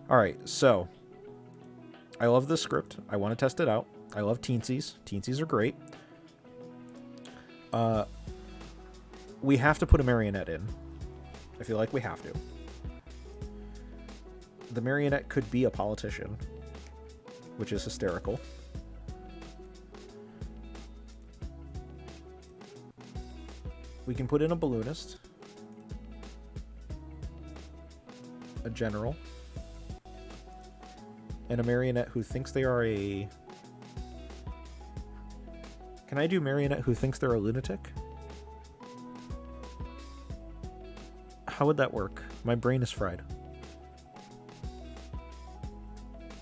All right, so I love this script. I want to test it out. I love teensies. Teensies are great. We have to put a marionette in. I feel like we have to. The marionette could be a politician, which is hysterical. We can put in a balloonist, a general, and a marionette who thinks they are a... Can I do marionette who thinks they're a lunatic? How would that work? My brain is fried.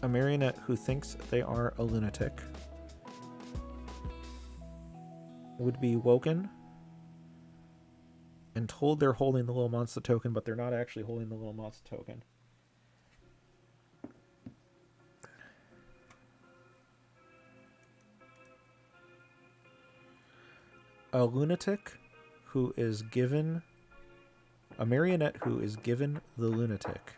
A marionette who thinks they are a lunatic would be woken and told they're holding the little monster token, but they're not actually holding the little monster token. A lunatic who is given... A marionette who is given the lunatic.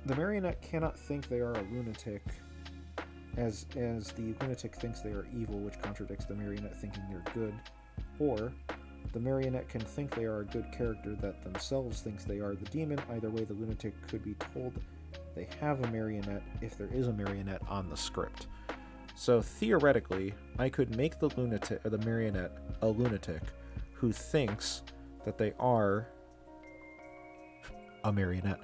The marionette cannot think they are a lunatic as the lunatic thinks they are evil, which contradicts the marionette thinking they're good. Or the marionette can think they are a good character that themselves thinks they are the demon. Either way, the lunatic could be told they have a marionette if there is a marionette on the script. So theoretically, I could make the lunatic or the marionette a lunatic who thinks that they are a marionette.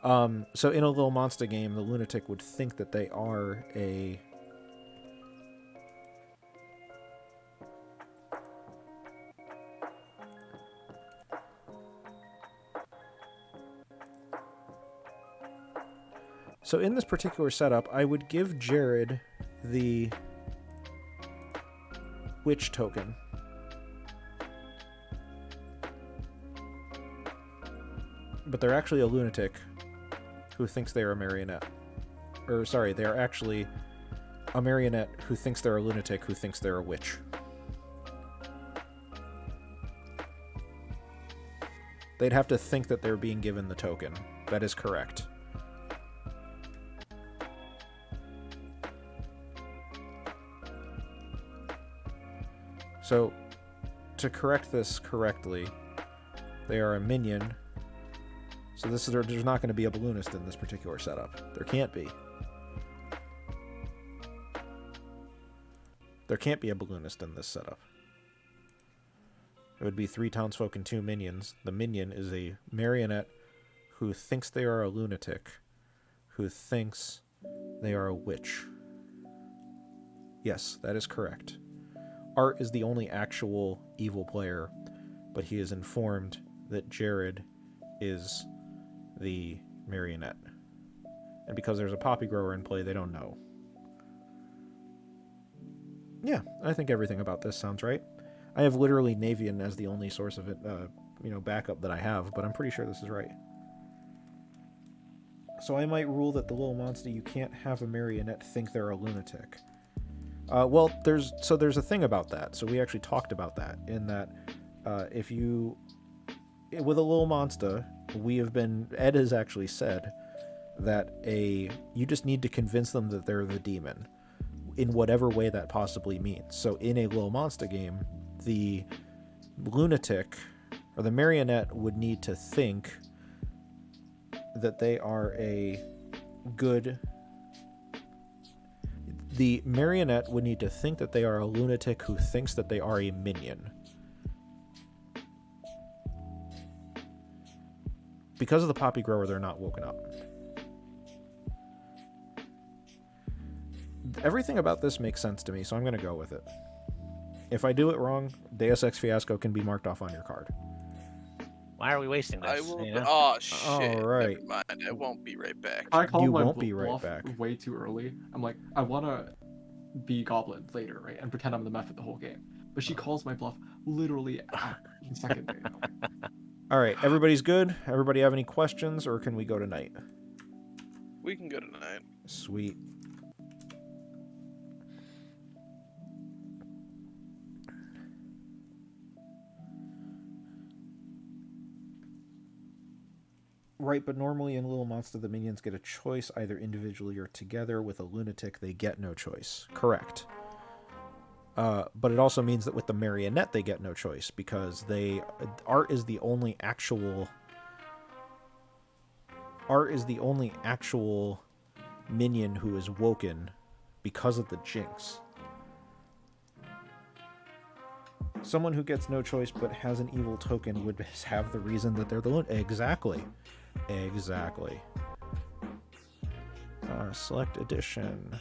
So in a little monster game, the lunatic would think that they are a... So in this particular setup, I would give Jared the witch token. But they're actually a lunatic who thinks they're a marionette. Or, sorry, they're actually a marionette who thinks they're a lunatic who thinks they're a witch. They'd have to think that they're being given the token. That is correct. So, to correct this correctly, they are a minion. So there's not going to be a balloonist in this particular setup. There can't be. There can't be a balloonist in this setup. It would be 3 townsfolk and 2 minions. The minion is a marionette who thinks they are a lunatic, who thinks they are a witch. Yes, that is correct. Art is the only actual evil player, but he is informed that Jared is the marionette. And because there's a poppy grower in play, they don't know. Yeah, I think everything about this sounds right. I have literally Navian as the only source of it, backup that I have, but I'm pretty sure this is right. So I might rule that the little monster, you can't have a marionette think they're a lunatic. Well, there's a thing about that. So we actually talked about that, in that with a little monster, Ed has actually said that you just need to convince them that they're the demon in whatever way that possibly means. So in a little monster game, the lunatic or the marionette would need to think that they are a good... The marionette would need to think that they are a lunatic who thinks that they are a minion. Because of the poppy grower, they're not woken up. Everything about this makes sense to me, so I'm going to go with it. If I do it wrong, Deus Ex Fiasco can be marked off on your card. Why are we wasting this? I will. You know? Oh shit! All right. Never mind. I won't be right back. I called You my won't be right bluff back. way too early. I'm like, I want to be Goblin later, right? And pretend I'm the method the whole game. But she calls my bluff literally at the second day. All right, everybody's good? Everybody have any questions, or can we go tonight? We can go tonight. Sweet. Right, but normally in Little Monster, the minions get a choice either individually or together. With a lunatic, they get no choice. Correct. But it also means that with the marionette, they get no choice because Art is the only actual minion who is woken because of the jinx. Someone who gets no choice but has an evil token would have the reason that they're the lunatic. Exactly. Select edition.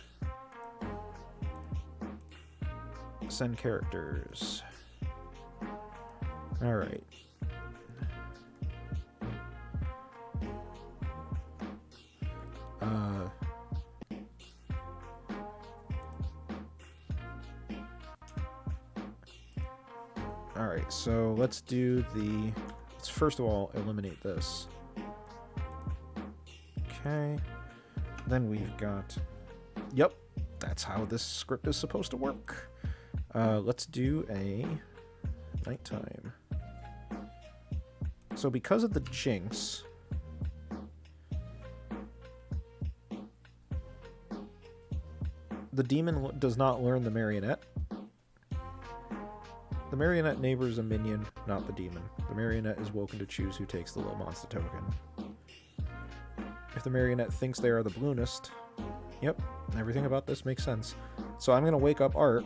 Send characters. All right. All right, so let's first of all eliminate this. Okay. Then we've got, yep, that's how this script is supposed to work. Let's do a nighttime. So because of the jinx, the demon does not learn the marionette. The marionette neighbor is a minion, not the demon. The marionette is woken to choose who takes the little monster token. If the marionette thinks they are the balloonist, yep, everything about this makes sense. So I'm going to wake up Art,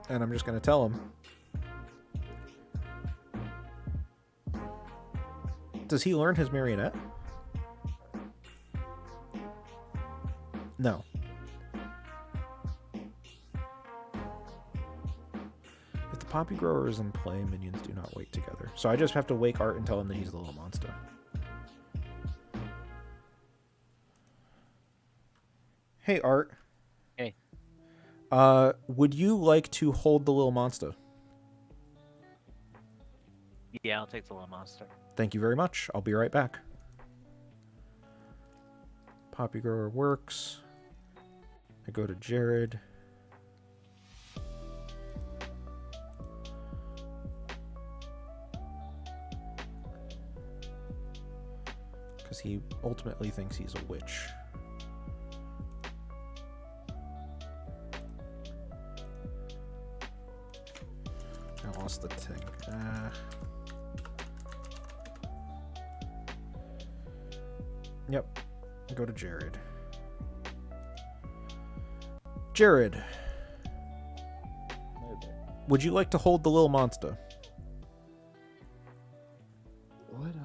and I'm just going to tell him. Does he learn his marionette? No. If the poppy grower is in play, minions do not wake together. So I just have to wake Art and tell him that he's the little monster. Hey, Art. Hey. Would you like to hold the little monster? Yeah, I'll take the little monster. Thank you very much. I'll be right back. Poppy grower works. I go to Jared. Because he ultimately thinks he's a witch. I lost the thing. Yep. Go to Jared. Jared. Would you like to hold the little monster? Would I?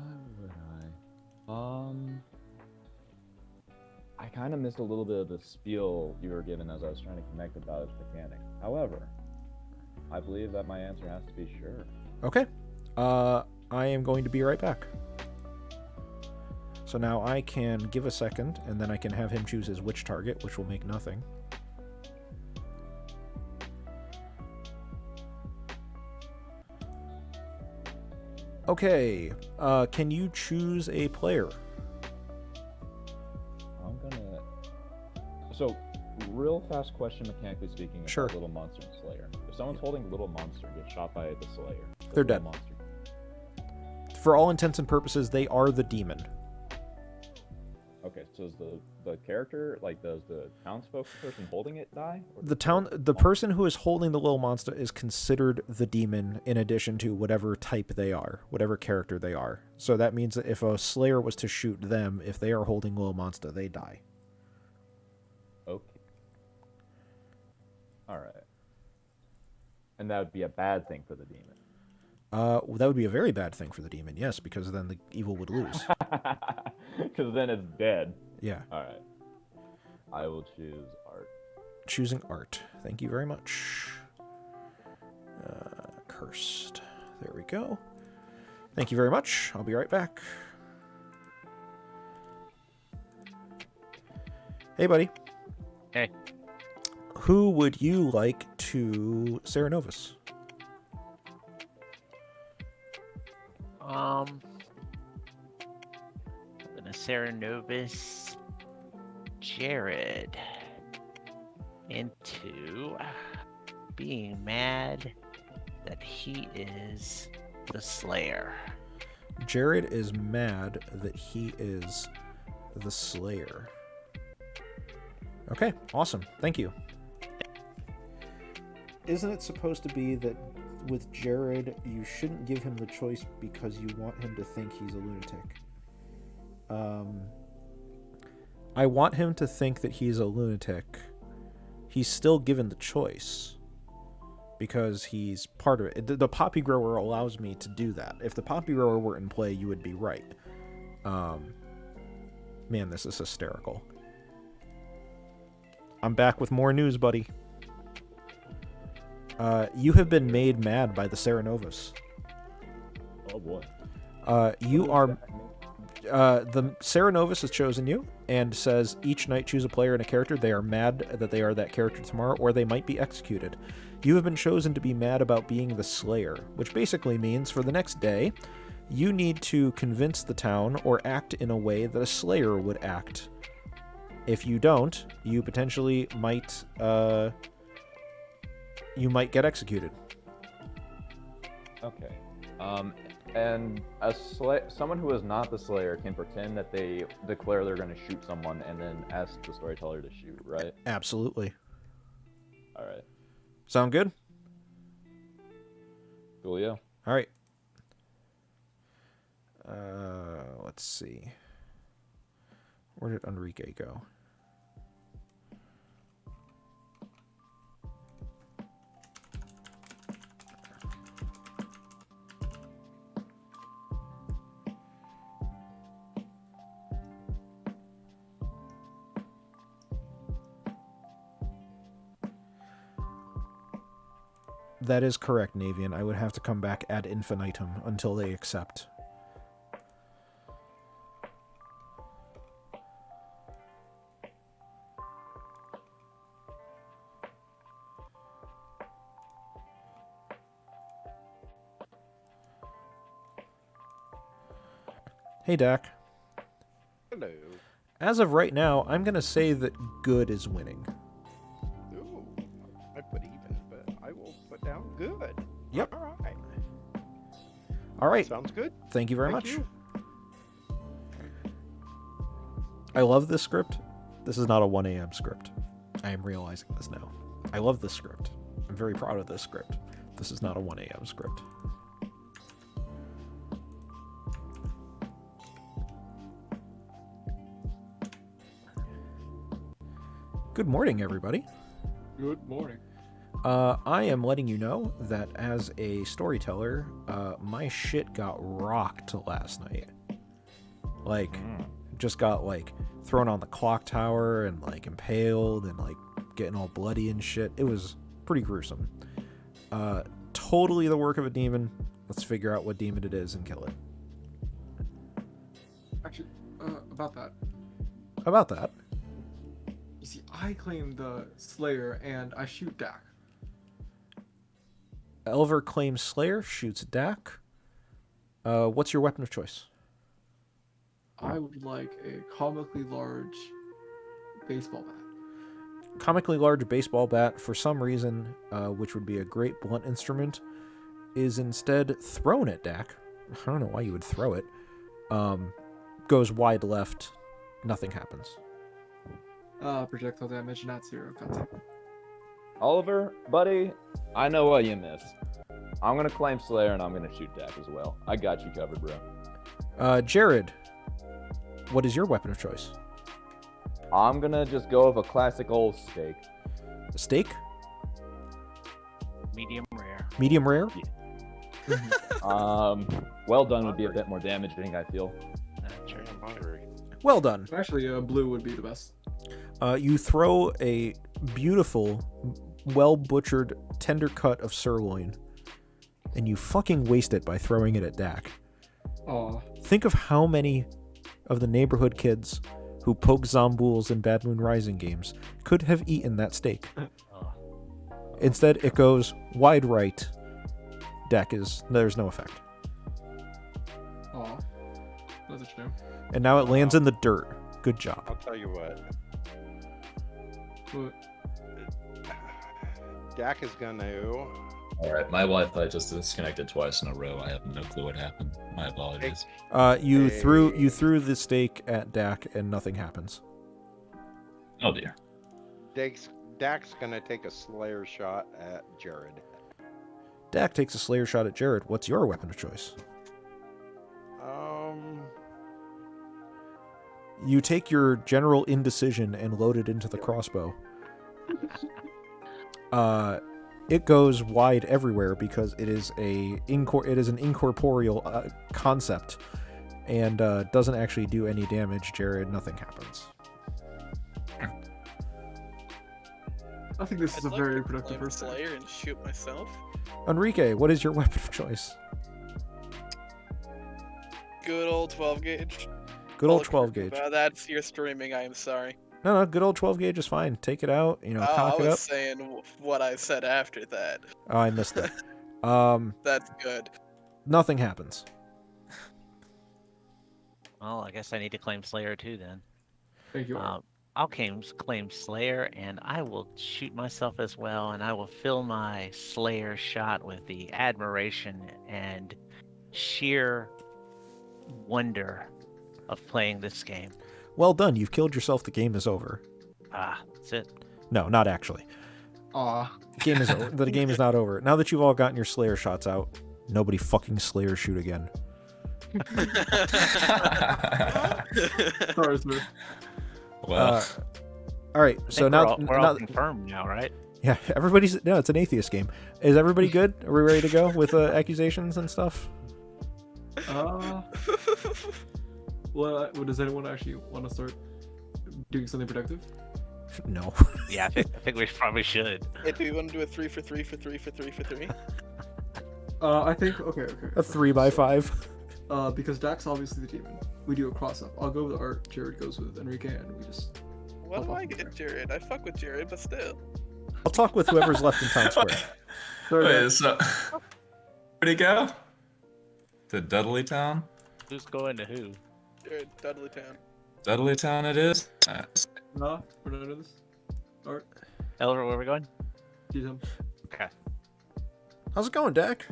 I kind of missed a little bit of the spiel you were given as I was trying to connect about its mechanic. However, I believe that my answer has to be sure. Okay. I am going to be right back. So now I can give a second, and then I can have him choose his witch target, which will make nothing. Okay. Can you choose a player? I'm gonna... So, real fast question, mechanically speaking, Sure. about Little Monster and Slayer. If someone's holding Little Monster and gets shot by the Slayer, They're Little dead. Monster... For all intents and purposes, they are the demon. Okay, so does the character, like, does the townsfolk person holding it die? Or The person who is holding the little monster is considered the demon in addition to whatever type they are, whatever character they are. So that means that if a Slayer was to shoot them, if they are holding little monster, they die. Okay. Alright. And that would be a bad thing for the demon. That would be a very bad thing for the demon, yes, because then the evil would lose. Because then it's dead. Yeah. Alright. I will choose Art. Choosing Art. Thank you very much. Cursed. There we go. Thank you very much. I'll be right back. Hey, buddy. Hey. Who would you like to Serenovus? I'm gonna Serenovus Jared into being mad that he is the Slayer. Jared is mad that he is the Slayer. Okay, awesome. Thank you. Isn't it supposed to be that with Jared, you shouldn't give him the choice because you want him to think he's a lunatic? I want him to think that he's a lunatic. He's still given the choice because he's part of it. The poppy grower allows me to do that. If the poppy grower were in play, you would be right. Man, this is hysterical. I'm back with more news, buddy. You have been made mad by the Serenovus. Oh boy. You are... the Serenovus has chosen you and says each night choose a player and a character. They are mad that they are that character tomorrow, or they might be executed. You have been chosen to be mad about being the Slayer, which basically means for the next day, you need to convince the town or act in a way that a Slayer would act. If you don't, you potentially might get executed. Okay. And someone who is not the Slayer can pretend that they declare they're going to shoot someone and then ask the storyteller to shoot, right? Absolutely. All right. Sound good? Coolio. All right. Let's see. Where did Enrique go? That is correct, Navian. I would have to come back ad infinitum until they accept. Hey, Dak. Hello. As of right now, I'm going to say that good is winning. Ooh, I put even, but I will put down good. Yep. All right. All right. Sounds good. Thank you very Thank much. you. I love this script. This is not a 1 a.m. script. I am realizing this now. I love this script. I'm very proud of this script. This is not a 1 a.m. script. Good morning, everybody. Good morning. I am letting you know that as a storyteller, my shit got rocked last night. Like, just got, like, thrown on the clock tower and, like, impaled and, like, getting all bloody and shit. It was pretty gruesome. Totally the work of a demon. Let's figure out what demon it is and kill it. Actually, about that. About that. You see, I claim the Slayer and I shoot Dak. Elver claims Slayer, shoots Dak. What's your weapon of choice? I would like a comically large baseball bat. Comically large baseball bat, for some reason, which would be a great blunt instrument, is instead thrown at Dak. I don't know why you would throw it. Goes wide left. Nothing happens. Projectile damage, not zero. Cutscene. Oliver, buddy, I know what you missed. I'm gonna claim Slayer and I'm gonna shoot Dak as well. I got you covered, bro. Jared, what is your weapon of choice? I'm gonna just go with a classic old steak. Steak? Medium rare. Medium rare? Well done would be a bit more damaging, I feel. Sure. I agree. Well done. Actually, blue would be the best. You throw a beautiful, well-butchered, tender cut of sirloin, and you fucking waste it by throwing it at Dak. Aw. Think of how many of the neighborhood kids who poke Zombuls in Bad Moon Rising games could have eaten that steak. Oh. Instead, it goes wide right. There's no effect. Aw. That's a shame. And now it lands in the dirt. Good job. I'll tell you what. But Dak is gonna. Alright, my Wi-Fi just disconnected twice in a row. I have no clue what happened. My apologies. You Hey. threw the steak at Dak and nothing happens. Oh dear. Dak's gonna take a Slayer shot at Jared. Dak takes a Slayer shot at Jared. What's your weapon of choice? You take your general indecision and load it into the crossbow. It goes wide everywhere because it is an incorporeal concept and doesn't actually do any damage. Jared, nothing happens. I think this is a I'd like very to productive claim first day. Slayer and shoot myself. Enrique, what is your weapon of choice? Good old 12 gauge. Good old 12 gauge. That's your streaming. I am sorry. No, good old 12 gauge is fine. Take it out, I cock it was up. saying what I said after that. Oh, I missed it. That's good. Nothing happens. Well, I guess I need to claim Slayer too then. Thank you. I'll claim Slayer, and I will shoot myself as well, and I will fill my Slayer shot with the admiration and sheer wonder of playing this game. Well done. You've killed yourself. The game is over. That's it. No, not actually. Aw. The game is over. The game is not over. Now that you've all gotten your Slayer shots out, nobody fucking Slayer shoot again. Sorry, sir. Well, All right. So now, we're all confirmed now, right? yeah, it's an atheist game. Is everybody good? Are we ready to go with accusations and stuff? Well, does anyone actually want to start doing something productive? No. Yeah, I think we probably should. Hey, do you want to do a 3 for 3 for 3 for 3 for 3? I think okay. A 3x5. Because Dak's obviously the demon. We do a cross up. I'll go with art. Jared goes with Enrique, and we just. What do I get, Jared? I fuck with Jared, but still. I'll talk with whoever's left in Times Square. wait, so where'd he go? To Dudley Town? Who's going to who? Jared, Dudley Town. Dudley Town it is? Nah, we're not into this. Art, Elder, where are we going? use him. Okay. How's it going, Dak?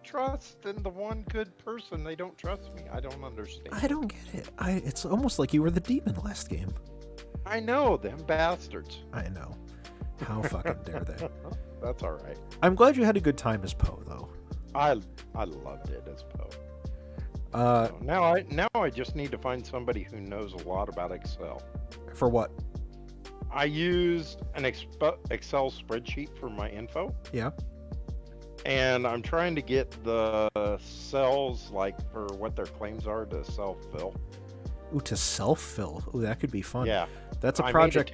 Trust in the one good person. They don't trust me. I don't understand. I don't get it. It's almost like you were the demon last game. I know them bastards. I know. How fucking dare they? That's all right. I'm glad you had a good time as Poe, though. I loved it as Poe. So Now I just need to find somebody who knows a lot about Excel. for what? I used an Excel spreadsheet for my info. Yeah. And I'm trying to get the cells, like, for what their claims are to self-fill. Ooh, to self-fill. Ooh, that could be fun. Yeah. That's a project.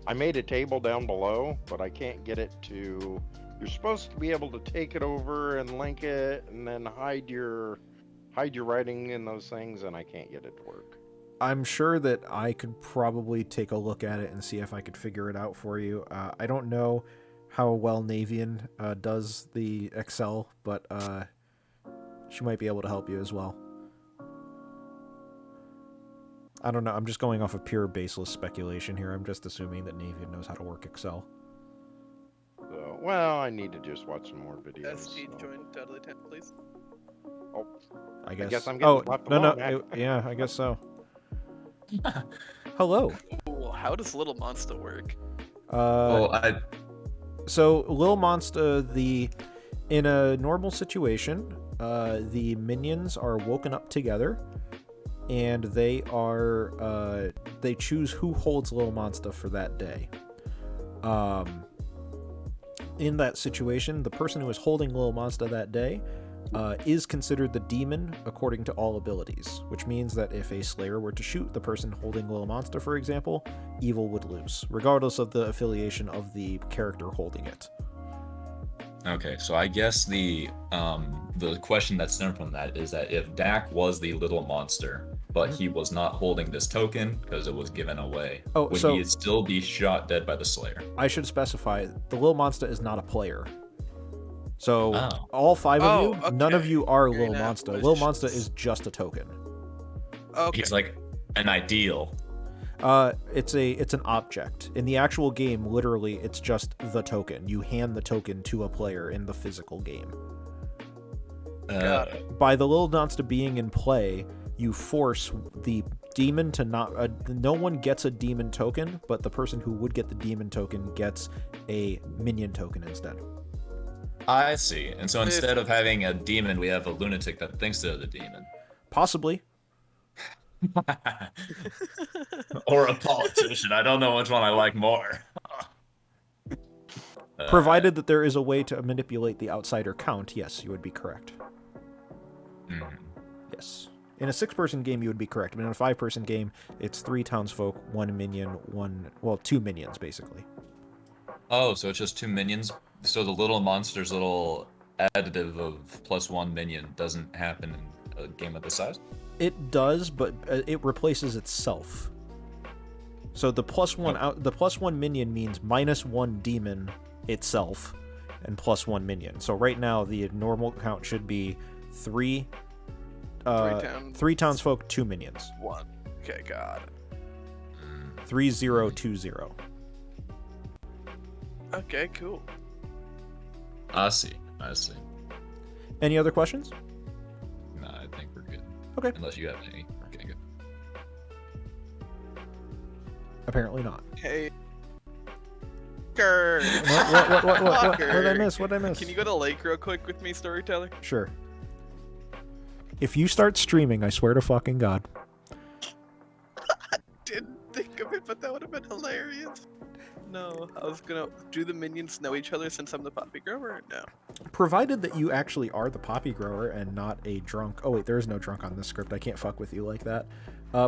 I made a table down below, but I can't get it to... You're supposed to be able to take it over and link it and then hide your writing in those things, and I can't get it to work. I'm sure that I could probably take a look at it and see if I could figure it out for you. I don't know how well Navian does the Excel, but she might be able to help you as well. I don't know. I'm just going off of pure baseless speculation here. I'm just assuming that Navian knows how to work Excel. So, well, I need to just watch some more videos. SG, so. join Dudley Town, please. Oh, I guess. guess I'm getting left no, alone, yeah, I guess so. Hello. Ooh, how does Little Monster work? So Lil Monster, in a normal situation, the minions are woken up together, and they choose who holds Lil Monster for that day. In that situation, the person who is holding Lil Monster that day is considered the demon according to all abilities, which means that if a Slayer were to shoot the person holding Lil Monster, for example, evil would lose, regardless of the affiliation of the character holding it. Okay, so I guess the question that stemmed from that is that if Dak was the little monster, but he was not holding this token because it was given away, Oh, would so- he still be shot dead by the Slayer? I should specify the Lil Monster is not a player. So Oh. all 5 of you, Oh, none of okay. you are You're Lil not Monster. malicious. Lil Monster is just a token. Okay. He's like an ideal. It's an object. In the actual game, literally, it's just the token. You hand the token to a player in the physical game. Got it. By the Lil Monster being in play, you force the demon to not. No one gets a demon token, but the person who would get the demon token gets a minion token instead. I see. And so instead of having a demon, we have a lunatic that thinks they're the demon. Possibly. Or a politician. I don't know which one I like more. Provided that there is a way to manipulate the outsider count, yes, you would be correct. Yes. In a 6-person game, you would be correct. But in a 5-person game, it's 3 townsfolk, 1 minion, 2 minions, basically. Oh, so it's just 2 minions? So the little monster's little additive of +1 minion doesn't happen in a game of this size? It does, but it replaces itself. So the +1 minion means -1 demon itself and +1 minion. So right now the normal count should be 3 townsfolk, 2 minions. 1. Okay, got it. 3020. Okay, cool. I see. Any other questions? No, I think we're good. Okay. Unless you have any. Okay, good. Apparently not. Hey. What What did I miss? What did I miss? Can you go to Lake real quick with me, storyteller? Sure. If you start streaming, I swear to fucking God. Didn't think of it, but that would have been hilarious. No, I was gonna. Do the minions know each other since I'm the poppy grower? Or no. Provided that you actually are the poppy grower and not a drunk. Oh wait, there is no drunk on this script. I can't fuck with you like that.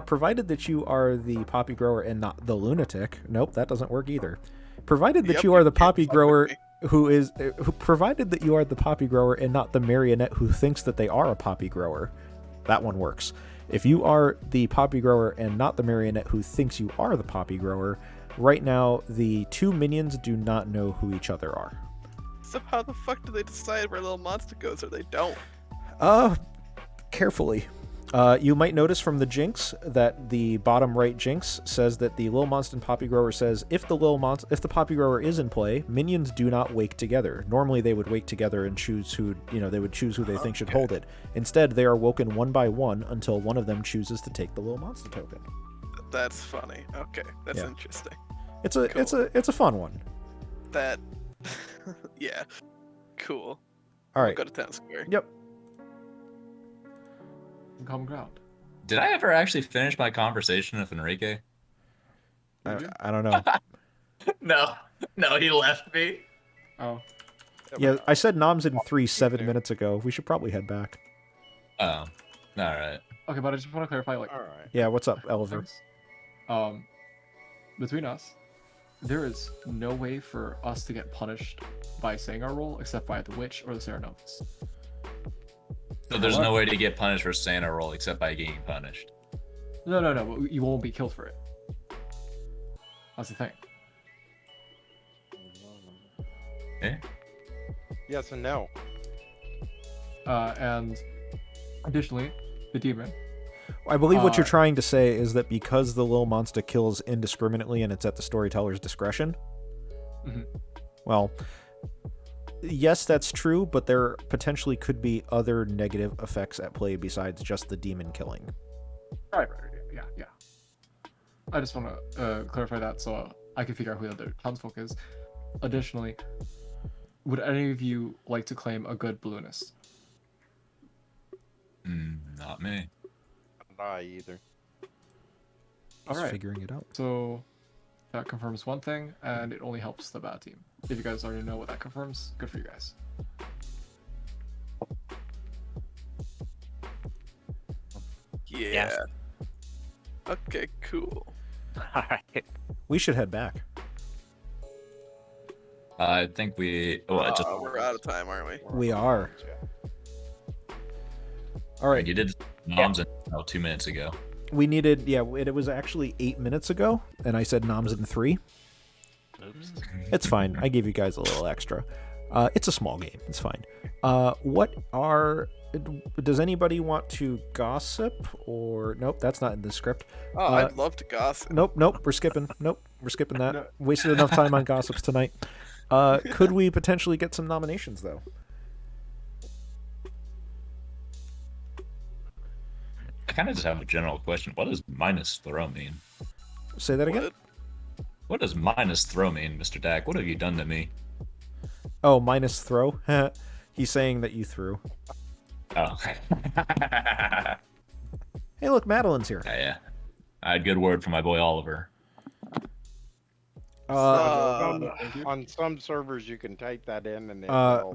Provided that you are the poppy grower and not the lunatic. Nope, that doesn't work either. Provided that Yep, you are the you can't poppy fuck with grower me. provided that you are the poppy grower and not the marionette who thinks that they are a poppy grower. That one works. If you are the poppy grower and not the marionette who thinks you are the poppy grower, right now the 2 minions do not know who each other are. So how the fuck do they decide where little monster goes, or they don't? Carefully. You might notice from the jinx that the bottom right jinx says that the Lil Monster and Poppy Grower says if the Poppy Grower is in play, minions do not wake together. Normally they would wake together and choose who they think should hold it. Instead, they are woken one by one until one of them chooses to take the Lil Monster token. That's funny. Okay, that's Yeah. interesting. It's a fun one. That, yeah, cool. All right. Go to town square. Yep. Common ground. Did I ever actually finish my conversation with Enrique? I don't know. No, he left me. Oh, Yeah, I said noms in 3 7 minutes ago. We should probably head back. Oh, all right. okay, but I just want to clarify, like, All right. Yeah, what's up, Oliver? things. Between us, there is no way for us to get punished by saying our role except by the witch or the Serenopus. So there's no way to get punished for saying a roll except by getting punished. No, you won't be killed for it. That's the thing. Eh? Yes and no. And additionally, the demon. I believe what you're trying to say is that because the Lil Monster kills indiscriminately and it's at the storyteller's discretion. Mhm. Well, yes, that's true, but there potentially could be other negative effects at play besides just the demon killing. Right, yeah. I just want to clarify that so I can figure out who the other townsfolk is. Additionally, would any of you like to claim a good balloonist? Not me. Not I either. Just Alright. figuring it out. So that confirms one thing, and it only helps the bad team. If you guys already know what that confirms, good for you guys. Yeah. Okay, cool. All right. We should head back. I think we. Oh, just We're out of time, aren't we? We are. All right. You did noms in 2 minutes ago. We needed, yeah, it was actually 8 minutes ago, and I said noms in 3. Oops. It's fine. I gave you guys a little extra. It's a small game. It's fine. Does anybody want to gossip or nope? That's not in the script. Oh, I'd love to gossip. Nope. We're skipping. Nope, we're skipping that. No. Wasted enough time on gossips tonight. Could we potentially get some nominations though? I kind of just have a general question. What does minus throw mean? Say that again. What? What does minus throw mean, Mr. Dak? What have you done to me? Oh, minus throw. He's saying that you threw. Oh. Hey, look, Madeline's here. Yeah. I had good word for my boy Oliver. On some servers, you can type that in, and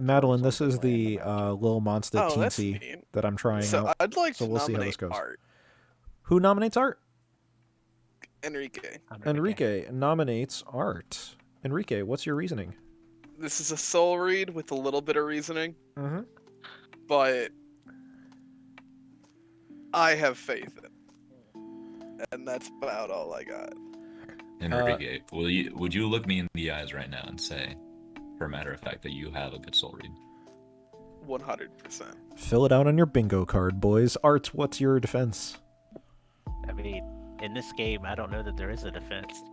Madeline, this is the Lil Monster Oh, that's teensy neat. that I'm trying So out. I'd like So to we'll see how this nominate goes. Art. Who nominates Art? Enrique. Enrique nominates Art. Enrique, what's your reasoning? This is a soul read with a little bit of reasoning, Mm-hmm. but I have faith in, and that's about all I got. Enrique, would you look me in the eyes right now and say, for a matter of fact, that you have a good soul read? 100%. Fill it out on your bingo card, boys. Art, what's your defense? I mean, in this game, I don't know that there is a defense.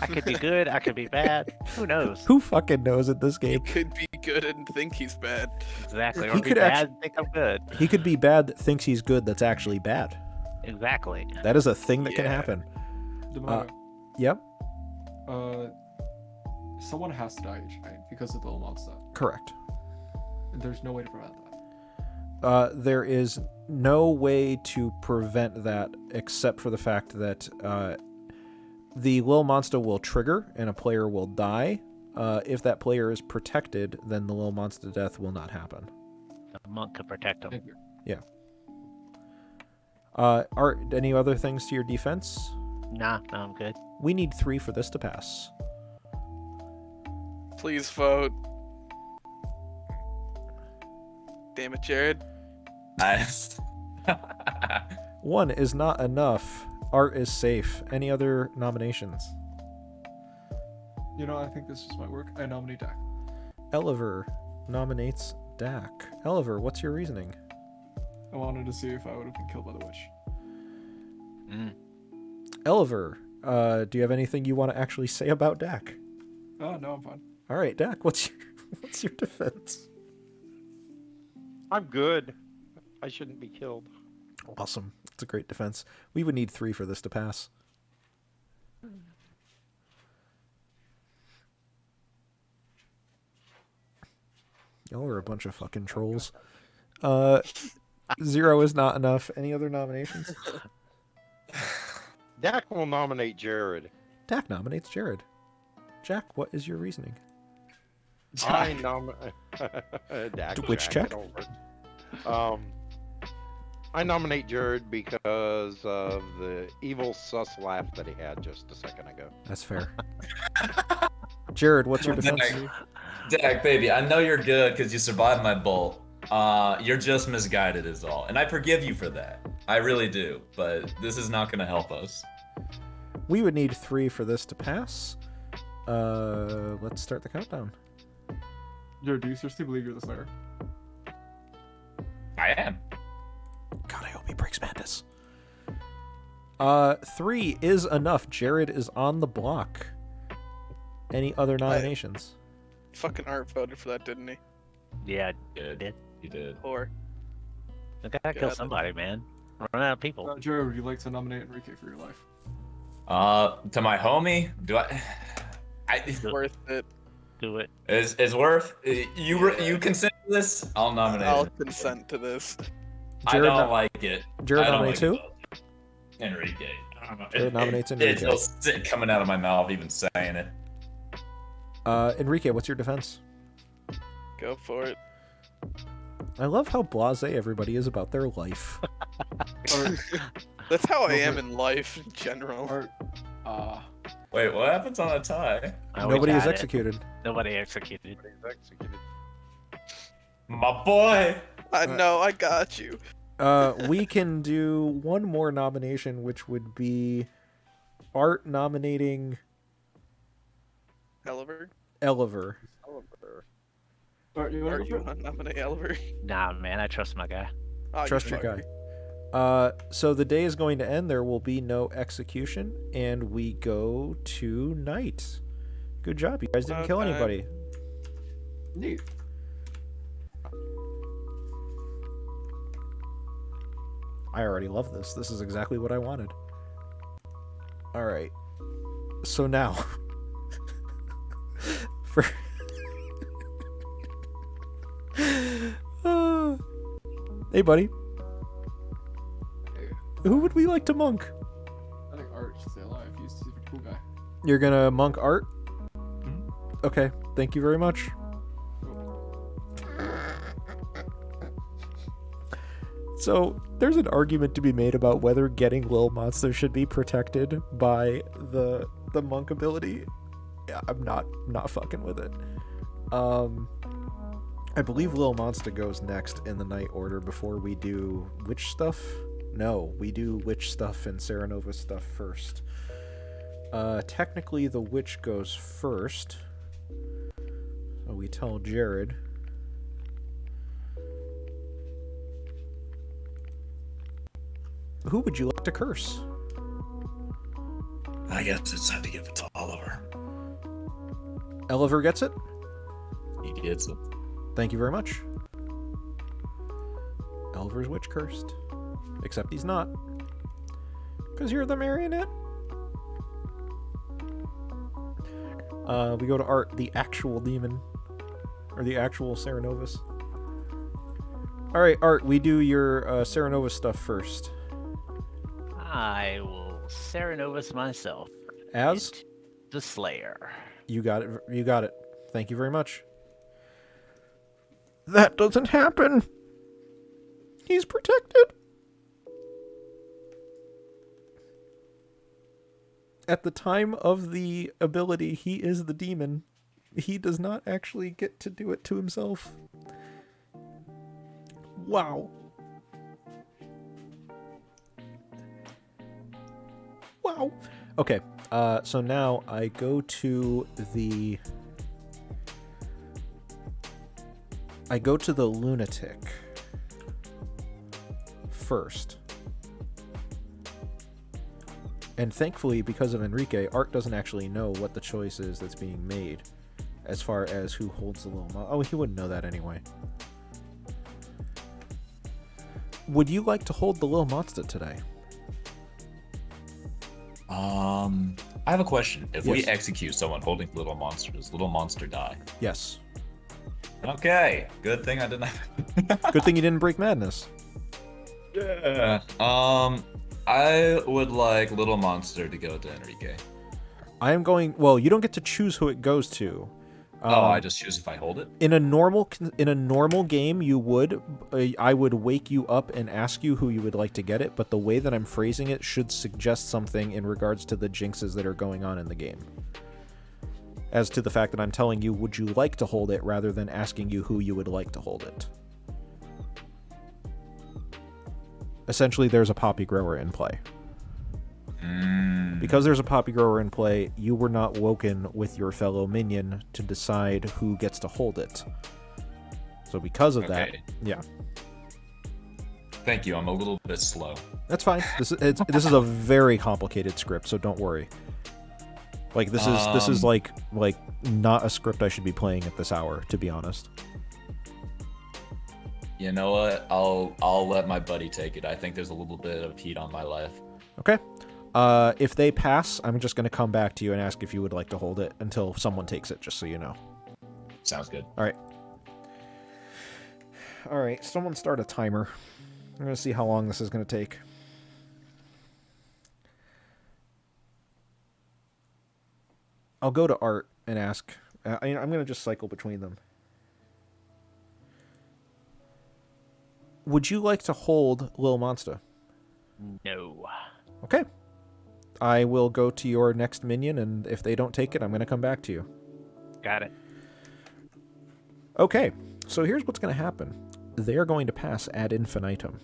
I could be good. I could be bad. Who knows? Who fucking knows at this He game? could be good and think he's bad. Exactly. Or He be could bad and think I'm good. He could be bad that thinks he's good that's actually bad. Exactly. That is a thing that can Yeah. happen. Demario, Yep, someone has to die each night because of the little monster. correct. There's no way to prevent that. There is no way to prevent that except for the fact that the Lil Monster will trigger and a player will die. If that player is protected, then the Lil Monster death will not happen. The monk could protect him. Thank you. Art, any other things to your defense? Nah, no, I'm good. We need 3 for this to pass. Please vote. Damn it, Jared. Nice. 1 is not enough. Art is safe. Any other nominations? You know, I think this just might work. I nominate Dak. Eliver nominates Dak. Eliver, what's your reasoning? I wanted to see if I would have been killed by the witch. Eliver, do you have anything you want to actually say about Dak? Oh, no, I'm fine. All right, Dak, what's your defense? I'm good. I shouldn't be killed. Awesome. It's a great defense. We would need 3 for this to pass. Y'all are a bunch of fucking trolls. 0 is not enough. Any other nominations? Dak will nominate Jared. Dak nominates Jared. Jack, what is your reasoning? I nominate Dak. Which Jack, check? it don't work. I nominate Jared because of the evil sus laugh that he had just a second ago. That's fair. Jared, what's your defense? Dak, baby, I know you're good because you survived my bolt. You're just misguided is all. And I forgive you for that. I really do. But this is not going to help us. We would need 3 for this to pass. Let's start the countdown. Jared, do you seriously believe you're the Slayer? I am. God, I hope he breaks madness. 3 is enough. Jared is on the block. Any other nominations? Fucking Art voted for that, didn't he? Yeah, Good. did. You did. Or I gotta kill God. somebody, man. Run out of people. Jared, would you like to nominate Enrique for your life? To my homie, do I? worth it. Do it. Is worth you consent to this? I'll nominate. I'll it. consent to this. Jared I don't no- like it. Jared I don't nominates like who? it. Enrique. I don't know. Jared nominates It Enrique. feels sick coming out of my mouth even saying it. Enrique, what's your defense? Go for it. I love how blasé everybody is about their life. That's how I Go am for it. in life in general. Or, Wait, what happens on a tie? Oh, we Nobody is got it. executed. Nobody executed. He's executed. My boy. I know, I got you. We can do one more nomination, which would be Art nominating Oliver? Eliver. Oliver. Or you Or want to you go for want to nominate Oliver? Nah, man, I trust my guy. Oh, Trust your fuck. guy. So the day is going to end. There will be no execution, and we go to night. Good job. You guys didn't kill Okay. anybody. Neat. I already love this. This is exactly what I wanted. All right. So now, for hey, buddy, Hey, who would we like to monk? I think Art should stay alive. He's a cool guy. You're gonna monk Art? Okay. Thank you very much. So there's an argument to be made about whether getting Lil Monster should be protected by the monk ability. Yeah, I'm not fucking with it. I believe Lil Monster goes next in the night order before we do witch stuff. No, we do witch stuff and Serenova stuff first. Technically the witch goes first. So we tell Jared. Who would you like to curse? I guess it's time to give it to Oliver. Eliver gets it? He gets it. Thank you very much. Eliver's witch cursed. Except he's not. Because you're the marionette. We go to Art, the actual demon. Or the actual Serenovus. Alright, Art, we do your Serenovus stuff first. I will Serenovus myself. As? into the Slayer. You got it. You got it. Thank you very much. That doesn't happen. He's protected. At the time of the ability, he is the demon. He does not actually get to do it to himself. Wow. Wow. Okay. So now I go to the lunatic first. And thankfully, because of Enrique, Art doesn't actually know what the choice is that's being made as far as who holds the little Oh, he wouldn't know that anyway. Would you like to hold the little monster today? I have a question. If we Yes. execute someone holding Little Monster, does Little Monster die? Yes. Okay. Good thing I didn't. Good thing you didn't break madness. Yeah. I would like Little Monster to go to Enrique. I am going. Well, you don't get to choose who it goes to. I just choose if I hold it. In a normal game, you would. I would wake you up and ask you who you would like to get it. But the way that I'm phrasing it should suggest something in regards to the jinxes that are going on in the game. As to the fact that I'm telling you, would you like to hold it, rather than asking you who you would like to hold it. Essentially, there's a poppy grower in play. Because there's a poppy grower in play, you were not woken with your fellow minion to decide who gets to hold it. So because of that, Okay. yeah, Thank you. I'm a little bit slow. that's fine. This is a very complicated script, so don't worry. Like this is like not a script I should be playing at this hour, to be honest. You know what? I'll let my buddy take it. I think there's a little bit of heat on my life. Okay. If they pass, I'm just going to come back to you and ask if you would like to hold it until someone takes it, just so you know. Sounds good. All right. All right, someone start a timer. I'm going to see how long this is going to take. I'll go to Art and ask. I'm going to just cycle between them. Would you like to hold Lil Monster? No. Okay. I will go to your next minion, and if they don't take it, I'm going to come back to you. Got it. Okay, so here's what's going to happen. They're going to pass ad infinitum.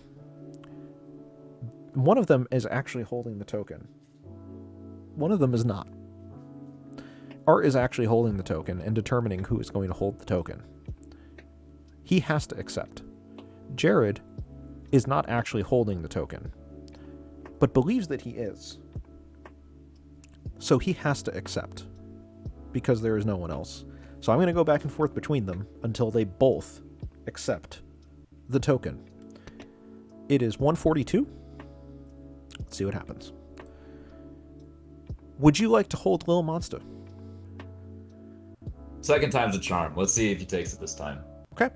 One of them is actually holding the token. One of them is not. Art is actually holding the token and determining who is going to hold the token. He has to accept. Jared is not actually holding the token, but believes that he is. So he has to accept, because there is no one else. So I'm going to go back and forth between them until they both accept the token. It is 142. Let's see what happens. Would you like to hold Lil Monster? Second time's a charm. Let's see if he takes it this time. Okay.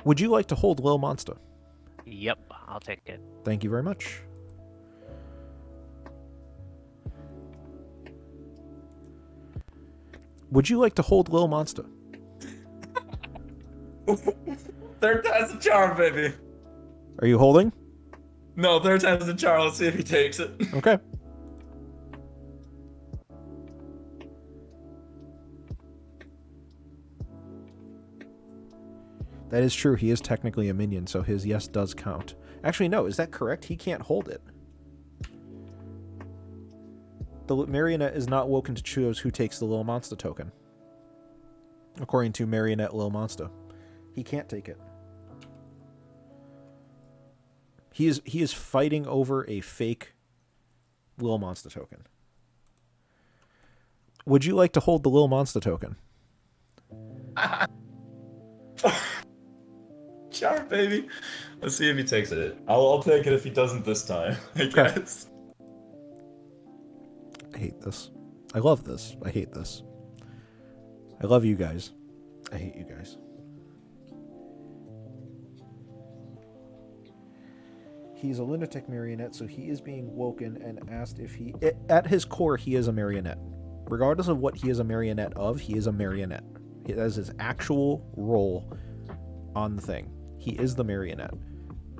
Would you like to hold Lil Monster? Yep, I'll take it. Thank you very much. Would you like to hold Lil Monster? Third time's a charm, baby. Are you holding? No, third time's a charm. Let's see if he takes it. Okay. That is true. He is technically a minion, so his yes does count. Actually, no. Is that correct? He can't hold it. The marionette is not woken to choose who takes the Lil Monster token. According to Marionette Lil Monster. He can't take it. He is fighting over a fake Lil Monster token. Would you like to hold the Lil Monster token? Charm, baby. Let's see if he takes it. I'll take it if he doesn't this time, I guess. I hate this. I love this. I hate this. I love you guys. I hate you guys. He's a lunatic marionette, so he is being woken and asked if he... At his core, he is a marionette. Regardless of what he is a marionette of, he is a marionette. That is his actual role on the thing. He is the marionette.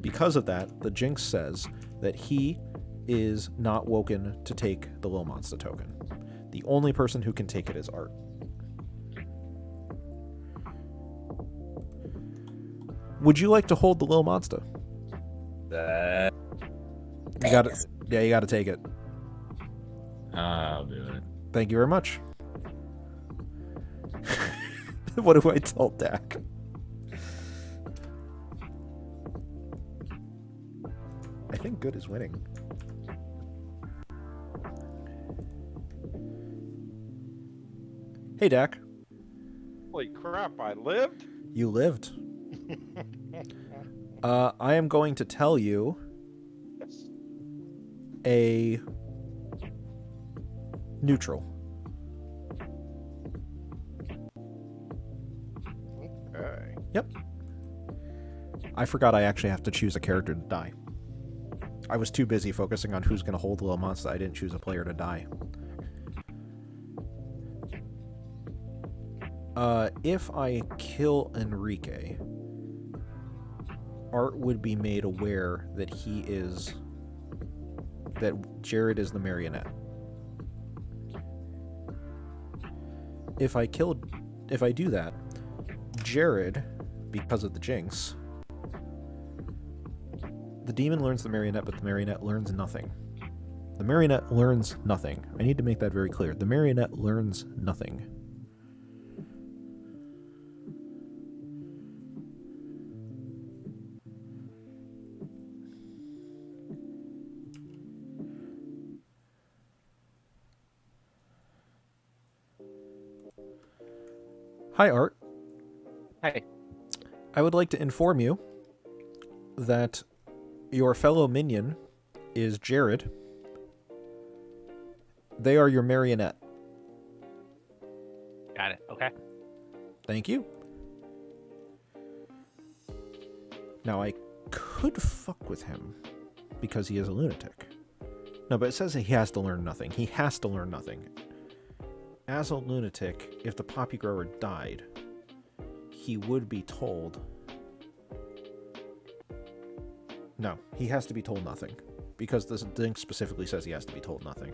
Because of that, the Jinx says that he is not woken to take the Lil Monster token. The only person who can take it is Art. Would you like to hold the Lil Monster? You got it. Yeah, you got to take it. I'll do it. Thank you very much. What do I tell Dak? I think good is winning. Hey, Dak. Holy crap, I lived? You lived. I am going to tell you a neutral. Okay. Yep. I forgot I actually have to choose a character to die. I was too busy focusing on who's going to hold the Lil Monster. I didn't choose a player to die. If I kill Enrique, Art would be made aware that that Jared is the marionette. If I do that, Jared, because of the Jinx, the demon learns the marionette, but the marionette learns nothing. The marionette learns nothing. I need to make that very clear. The marionette learns nothing. Hi, Art. Hey. I would like to inform you that your fellow minion is Jared. They are your marionette. Got it. Okay. Thank you. Now, I could fuck with him because he is a lunatic. No, but it says he has to learn nothing. He has to learn nothing. As a lunatic, if the poppy grower died, he would be told No, he has to be told nothing. Because this thing specifically says he has to be told nothing.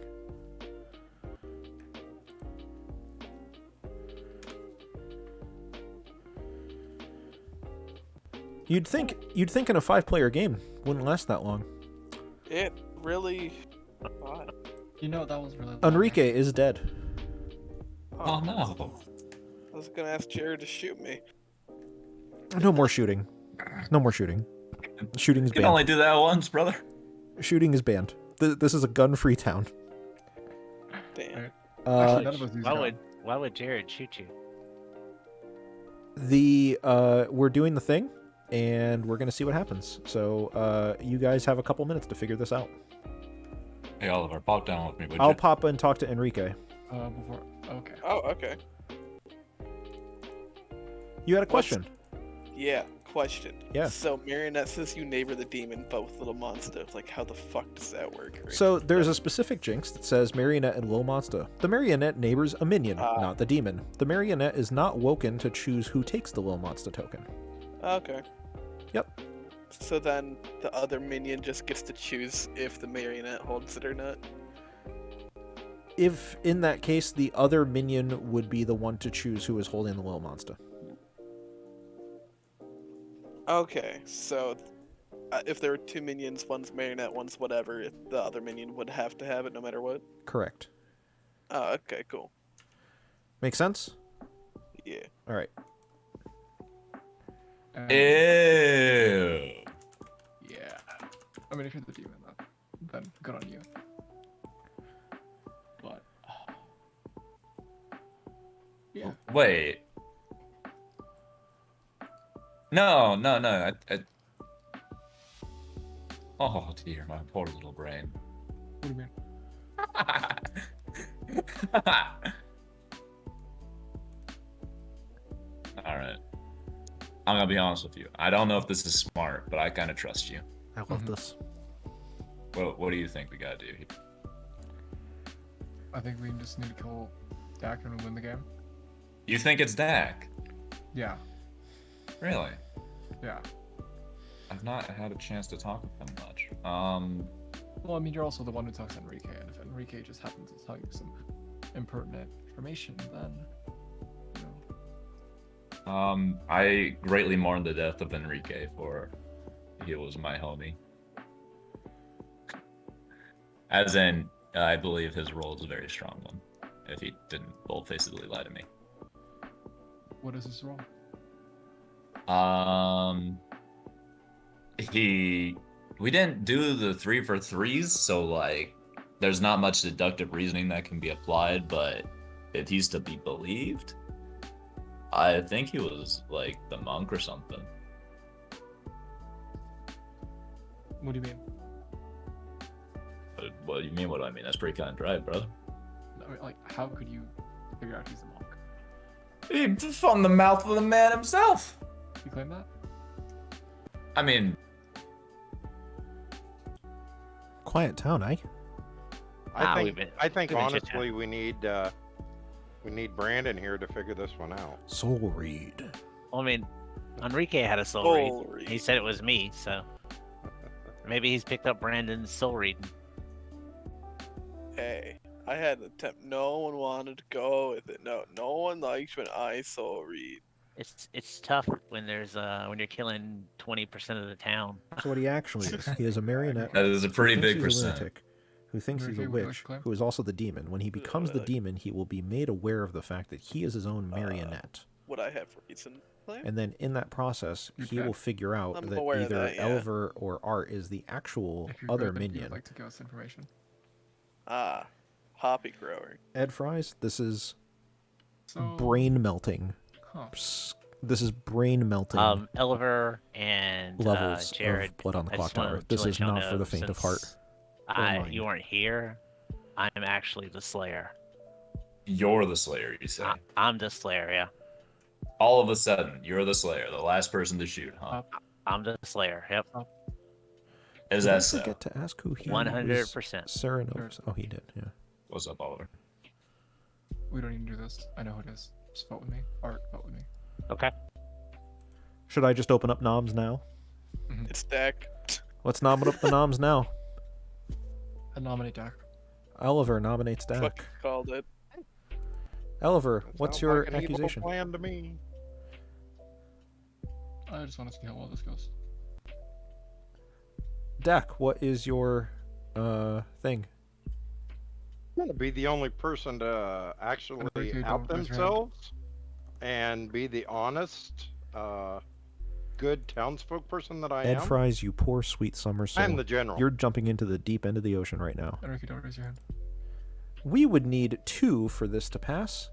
You'd think in a 5-player game wouldn't last that long. It really. Odd. You know, that was really long. Enrique is dead. Oh no. I was gonna ask Jared to shoot me. No more shooting. No more shooting. Shooting is You can banned. only do that once, brother. Shooting is banned. This is a gun-free town. Damn. Actually, none of us use Why would Jared shoot you? We're doing the thing, and we're gonna see what happens. So you guys have a couple minutes to figure this out. Hey, Oliver, pop down with me, would I'll you? pop and talk to Enrique. Before. Okay. Oh, okay. You had a question. Yeah, question. Yeah. So Marionette says you neighbor the demon, but with little monster. Like, how the fuck does that work? Right? So there's a specific jinx that says Marionette and Little Monster. The Marionette neighbors a minion, not the demon. The Marionette is not woken to choose who takes the Little Monster token. Okay. Yep. So then the other minion just gets to choose if the Marionette holds it or not. If in that case, the other minion would be the one to choose who is holding the Little Monster. Okay, so if there were two minions, one's Marionette, one's whatever, the other minion would have to have it no matter what? Correct. Oh, okay, cool. Make sense? Yeah. All right. Ew. Yeah. I mean, if you're the demon, then good on you. But yeah. Wait. No. Oh dear, my poor little brain. What do you mean? All right. I'm gonna be honest with you. I don't know if this is smart, but I kind of trust you. I love this. What do you think we gotta do here? I think we just need to kill Dak and win the game. You think it's Dak? Yeah. Really? Yeah. I've not had a chance to talk with him much. Well, I mean, you're also the one who talks to Enrique, and if Enrique just happens to tell you some impertinent information, then you know. I greatly mourn the death of Enrique, for he was my homie. As in, I believe his role is a very strong one, if he didn't bold-facedly lie to me. What is his role? We didn't do the 3 for 3s, so like there's not much deductive reasoning that can be applied, but if he's to be believed, I think he was like the monk or something. What do you mean? What do you mean? What do I mean? That's pretty cut and dry, brother. I mean, like, how could you figure out he's a monk? From the mouth of the man himself. You claim that? I mean, Quiet town, eh? I think we've been honestly chit-chatting. we need Brandon here to figure this one out. Soul read. Well, I mean, Enrique had a soul read. He said it was me, so maybe he's picked up Brandon's soul reading. Hey, I had an attempt. No one wanted to go with it. No one likes when I soul read. It's tough when there's when you're killing 20% of the town. So what he actually is, he is a marionette. that is a pretty who thinks big he's a percent. lunatic, who thinks he's a Enrique, would you like witch, to claim? who is also the demon. When he becomes the demon, he will be made aware of the fact that he is his own marionette. What I have for reason. And then in that process, he Okay. will figure out I'm that aware of either that, yeah. Elver or Art is the actual If you're other good, then you would minion. like to give us information. Poppy grower. Ed Fries, this is So, brain melting. huh. This is brain melting Oliver and levels Jared. of blood on the I clock just wanted tower. to This let is y'all not for know, the faint of heart. since mind. you weren't here, I'm actually the Slayer. You're the Slayer, you say. I'm the Slayer, yeah. All of a sudden, you're the Slayer, the last person to shoot, huh? I'm the Slayer, yep. Is Did I that so? forget to ask who he 100%. Sarah knows. Oh, he did. Yeah. What's up, Oliver? We don't need to do this. I know who it is. Just vote with me. Art, vote with me. Okay. Should I just open up noms now? It's Dak. Let's nominate up the noms now. I nominate Dak. Oliver nominates Dak. Fucking called it. Oliver, That what's sounds your like an evil accusation? plan to me. I just want to see how well this goes. Dak, what is your thing? I'm gonna be the only person to actually Okay, out don't raise your hand. themselves and be the honest, good townsfolk person that I Ed am. Fries, you poor sweet summer soul. I'm the general. You're jumping into the deep end of the ocean right now. Enrique, don't raise your hand. We would need 2 for this to pass.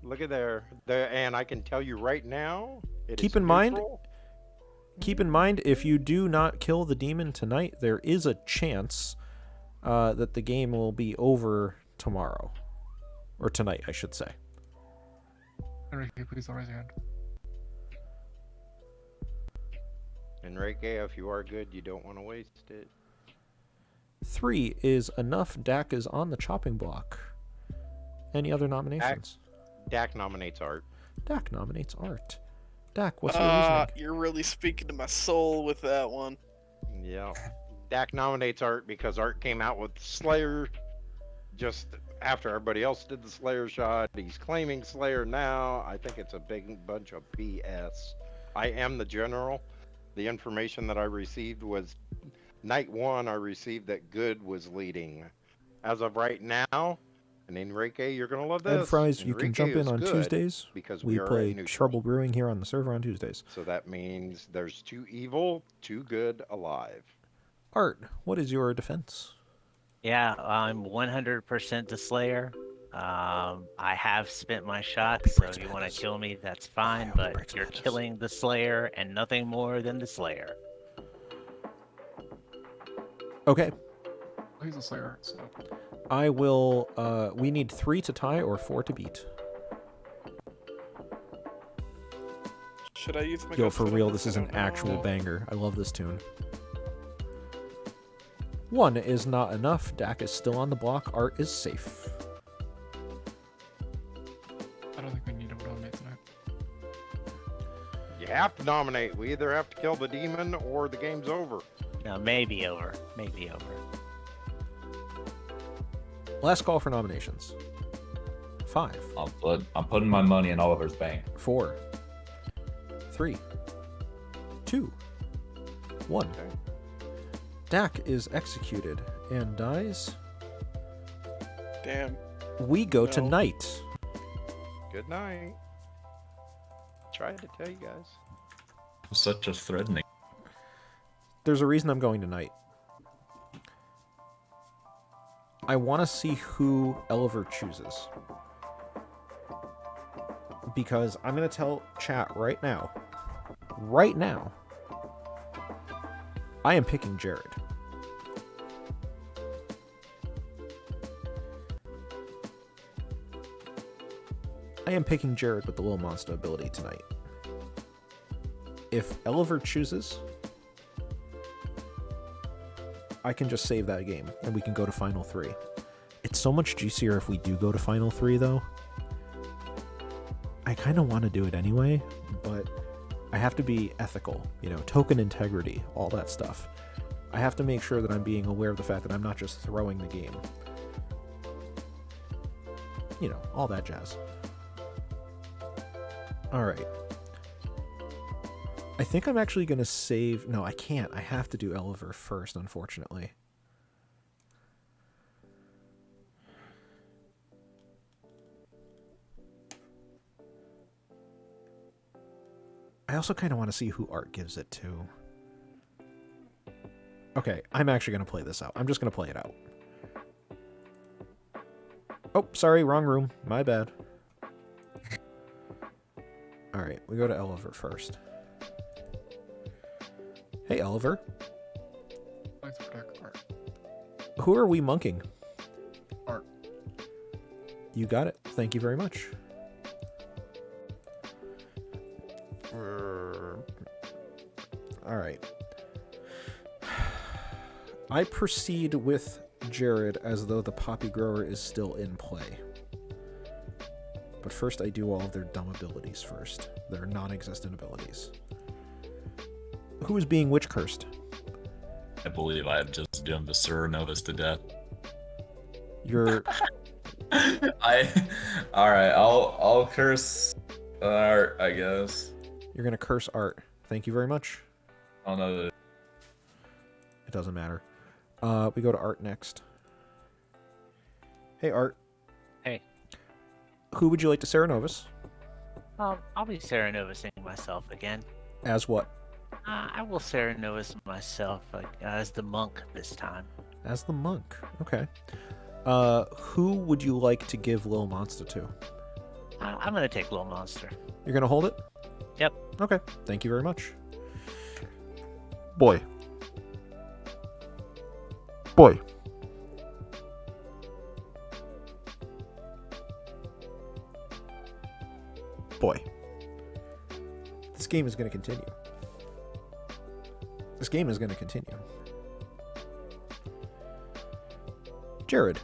Look at there. And I can tell you right now. Keep in mind, if you do not kill the demon tonight, there is a chance that the game will be over tomorrow. Or tonight, I should say. Enrique, please don't raise your hand. Enrique, if you are good, you don't want to waste it. 3 is enough. Dak is on the chopping block. Any other nominations? Dak nominates Art. Dak nominates Art. Dak, what's your reasoning? You're really speaking to my soul with that one. Yeah. Dak nominates Art because Art came out with Slayer just after everybody else did the Slayer shot. He's claiming Slayer now. I think it's a big bunch of BS. I am the general. The information that I received was night 1 I received that Good was leading. As of right now, and Enrique, you're going to love this. Ed Fries, you can Enrique jump in is on good Tuesdays. because We are play at neutral. Trouble Brewing here on the server on Tuesdays. So that means there's 2 evil, 2 good alive. Art, what is your defense? Yeah, I'm 100% the Slayer. I have spent my shot, so if you want to kill me, that's fine, but you're killing the Slayer and nothing more than the Slayer. Okay. He's a Slayer, so. I will, we need 3 to tie or 4 to beat. Should I use my Yo, guts for for real, this? this is I an don't know. actual banger. I love this tune. 1 is not enough. Dak is still on the block. Art is safe. I don't think we need to nominate tonight. You have to nominate. We either have to kill the demon or the game's over. No, maybe over. Maybe over. Last call for nominations. 5, I'm putting my money in Oliver's bank. 4, 3, 2, 1. Okay. Dak is executed and dies. Damn. We go to No. night. Good night. Tried to tell you guys. Such a threatening. There's a reason I'm going tonight. I want to see who Oliver chooses. Because I'm going to tell chat right now. Right now. I am picking Jared. I am picking Jared with the Little Monster ability tonight. If Oliver chooses, I can just save that game and we can go to Final 3. It's so much juicier if we do go to Final 3, though. I kind of want to do it anyway, but I have to be ethical, you know, token integrity, all that stuff. I have to make sure that I'm being aware of the fact that I'm not just throwing the game. You know, all that jazz. Alright. I think I'm actually going to save... No, I can't. I have to do Oliver first, unfortunately. I also kind of want to see who Art gives it to. Okay, I'm actually going to play this out. I'm just going to play it out. Oh, sorry, wrong room. My bad. Alright, we go to Oliver first. Hey, Oliver. Thanks for protect Art. Who are we monking? Art. You got it. Thank you very much. Alright. I proceed with Jared as though the poppy grower is still in play. But first I do all of their dumb abilities first. Their non-existent abilities. Who is being witch cursed? I believe I have just doomed the Sir Novus to death. You're All right. I'll curse Art, I guess. you're gonna curse Art. Thank you very much. I don't know. It doesn't matter. We go to Art next. Hey Art. Hey. Who would you like to Serenovus? I'll be Serenovusing myself again. As what? I will Serenovus myself as the monk this time. As the monk. Okay. Who would you like to give Lil Monster to? I'm gonna take Lil Monster. You're gonna hold it? Yep. Okay. Thank you very much. Boy. Boy. Boy. This game is going to continue. This game is going to continue. Jared,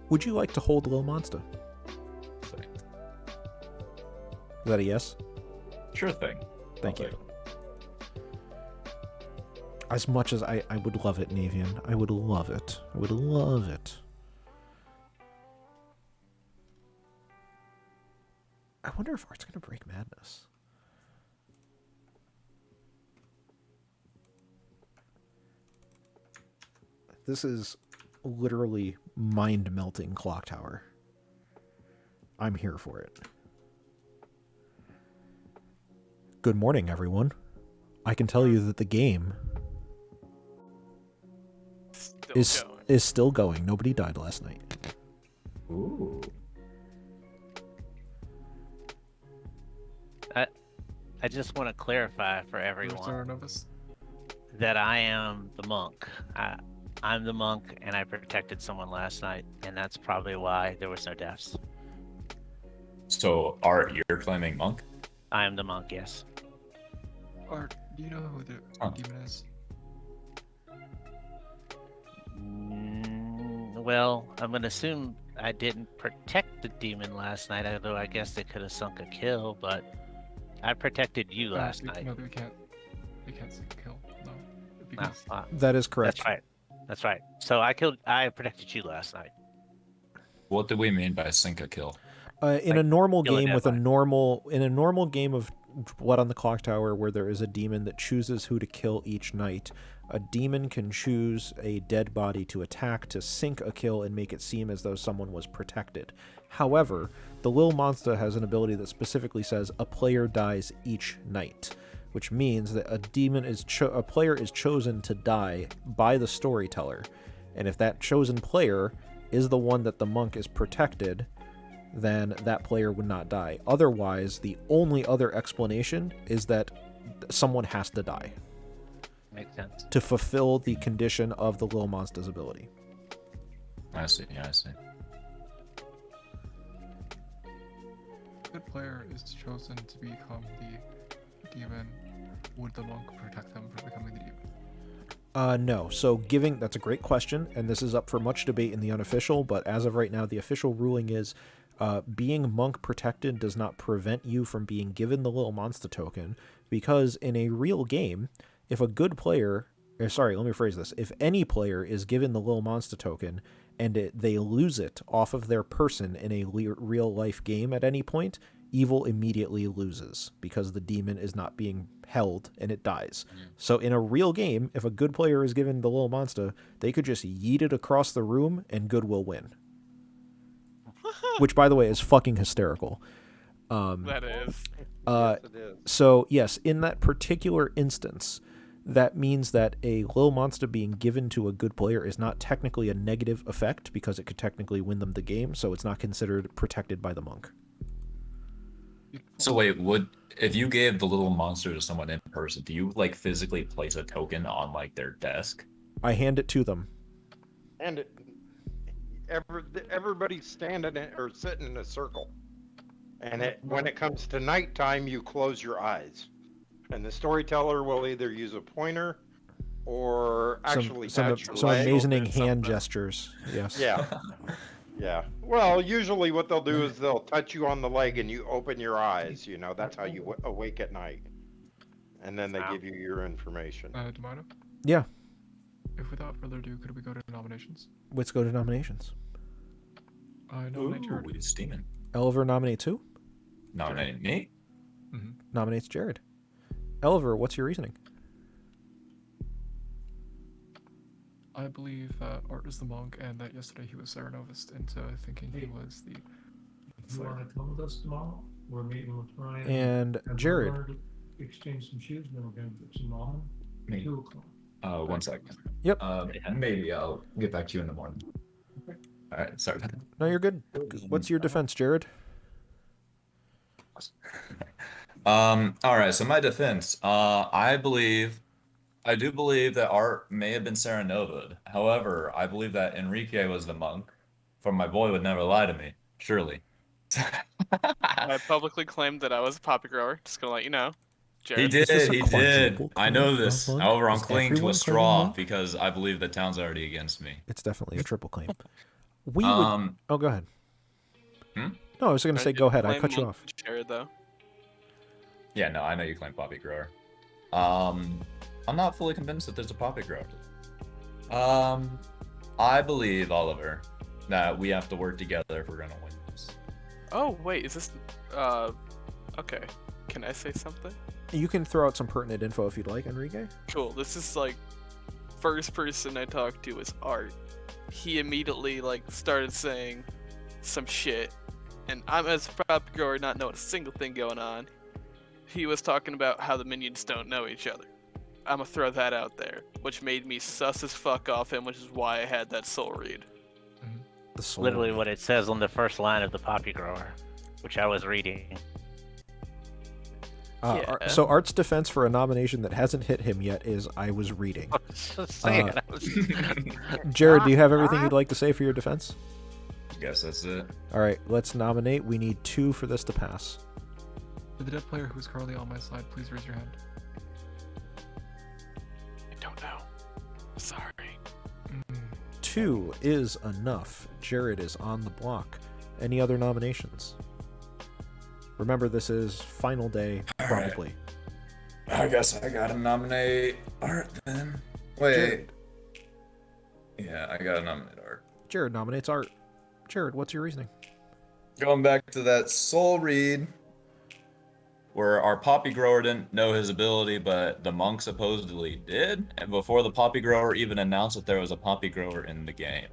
would you like to hold Lil Monster? Is that a yes? Sure thing. Thank I'll you. take it. As much as I would love it, Navian. I would love it. I would love it. I wonder if Art's going to break madness. This is literally mind-melting Clock Tower. I'm here for it. Good morning, everyone. I can tell you that the game is still going. Nobody died last night. Ooh. I just want to clarify for everyone Serenovus. that I am the monk. I'm the monk, and I protected someone last night, and that's probably why there was no deaths. So, Art, you're claiming monk? I am the monk, yes. Art, do you know who the Huh. demon is? Well, I'm going to assume I didn't protect the demon last night, although I guess they could have sunk a kill, but I protected you last night. No, we can't. We can't see kill. No, No, because That is correct. that's right. That's right. So I protected you last night. What do we mean by sink a kill? In Like, a normal kill a game with a deadline. normal game of Blood on the Clock Tower, where there is a demon that chooses who to kill each night, a demon can choose a dead body to attack to sink a kill and make it seem as though someone was protected. However, the Lil Monster has an ability that specifically says a player dies each night, which means that a player is chosen to die by the storyteller, and if that chosen player is the one that the monk is protected, then that player would not die. Otherwise, the only other explanation is that someone has to die Makes sense. to fulfill the condition of the Lil Monster's ability. I see. good player is chosen to become the demon, would the monk protect them from becoming the demon? No. So that's a great question, and this is up for much debate in the unofficial, but as of right now, the official ruling is being monk protected does not prevent you from being given the little monster token, because in a real game, if a good player, sorry, let me rephrase this, if any player is given the little monster token and they lose it off of their person in a real life game at any point, evil immediately loses because the demon is not being held and it dies. So in a real game, if a good player is given the little monster, they could just yeet it across the room and good will win. Which, by the way, is fucking hysterical. That is. Yes, it is. So yes, in that particular instance, that means that a little monster being given to a good player is not technically a negative effect because it could technically win them the game, so it's not considered protected by the monk. So wait, if you gave the little monster to someone in person, do you like physically place a token on like their desk? I hand it to them. And everybody's standing or sitting in a circle. And when it comes to nighttime, you close your eyes. And the storyteller will either use a pointer or actually touch your some leg. amazing Open hand something. gestures. Yes. Yeah. Yeah. Well, usually what they'll do is they'll touch you on the leg and you open your eyes. You know, that's how you awake at night. And then they Wow. give you your information. Demano? Yeah. if without further ado, could we go to nominations? Let's go to nominations. I nominate Jared. Ooh, steaming. Oliver nominates who? Nominating me? Nominates Jared. Oliver, what's your reasoning? I believe that Art is the monk, and that yesterday he was Serenovist into thinking he was the You Slayer. want to come with us tomorrow? We're meeting with Ryan. And we're Jared. going to exchange some shoes, then we're going to get some ramen. Me. 2 o'clock. 1 second. Yep. Maybe I'll get back to you in the morning. All right, sorry about that. No, you're good. What's your defense, Jared? All right, so my defense, I do believe that Art may have been Serenova'd. However, I believe that Enrique was the monk, for my boy would never lie to me, surely. I publicly claimed that I was a poppy grower. Just gonna let you know. He Jared. Is this did, a he did. quadruple I know claim this. of monk? However, I'm Is clinging to everyone a claiming straw monk? because I believe the town's already against me. It's definitely a triple claim. We would. Um, Oh, go ahead. Hmm? No, I was going to say go ahead. I cut you off. Jared, though. Yeah, no, I know you claim poppy grower. I'm not fully convinced that there's a poppy grower. I believe, Oliver, that we have to work together if we're gonna win this. Oh wait, is this? Okay. Can I say something? You can throw out some pertinent info if you'd like, Enrique. Cool. This is like first person I talked to was Art. He immediately like started saying some shit, and I'm as a prop grower not knowing a single thing going on. He was talking about how the minions don't know each other. I'm gonna throw that out there, which made me sus as fuck off him, which is why I had that soul read. The soul. Literally what it says on the first line of the poppy grower, which I was reading. Yeah. So Art's defense for a nomination that hasn't hit him yet is I was reading. Just saying, I was... Jared, do you have everything you'd like to say for your defense? Guess that's it. All right, let's nominate. We need 2 for this to pass. For the dead player who's currently on my side, please raise your hand. I don't know. Sorry. 2 is enough. Jared is on the block. Any other nominations? Remember, this is final day, All right. probably. I guess I gotta nominate Art then. Wait. Jared. Yeah, I gotta nominate Art. Jared nominates Art. Jared, what's your reasoning? Going back to that soul read, where our poppy grower didn't know his ability, but the monk supposedly did, and before the poppy grower even announced that there was a poppy grower in the game.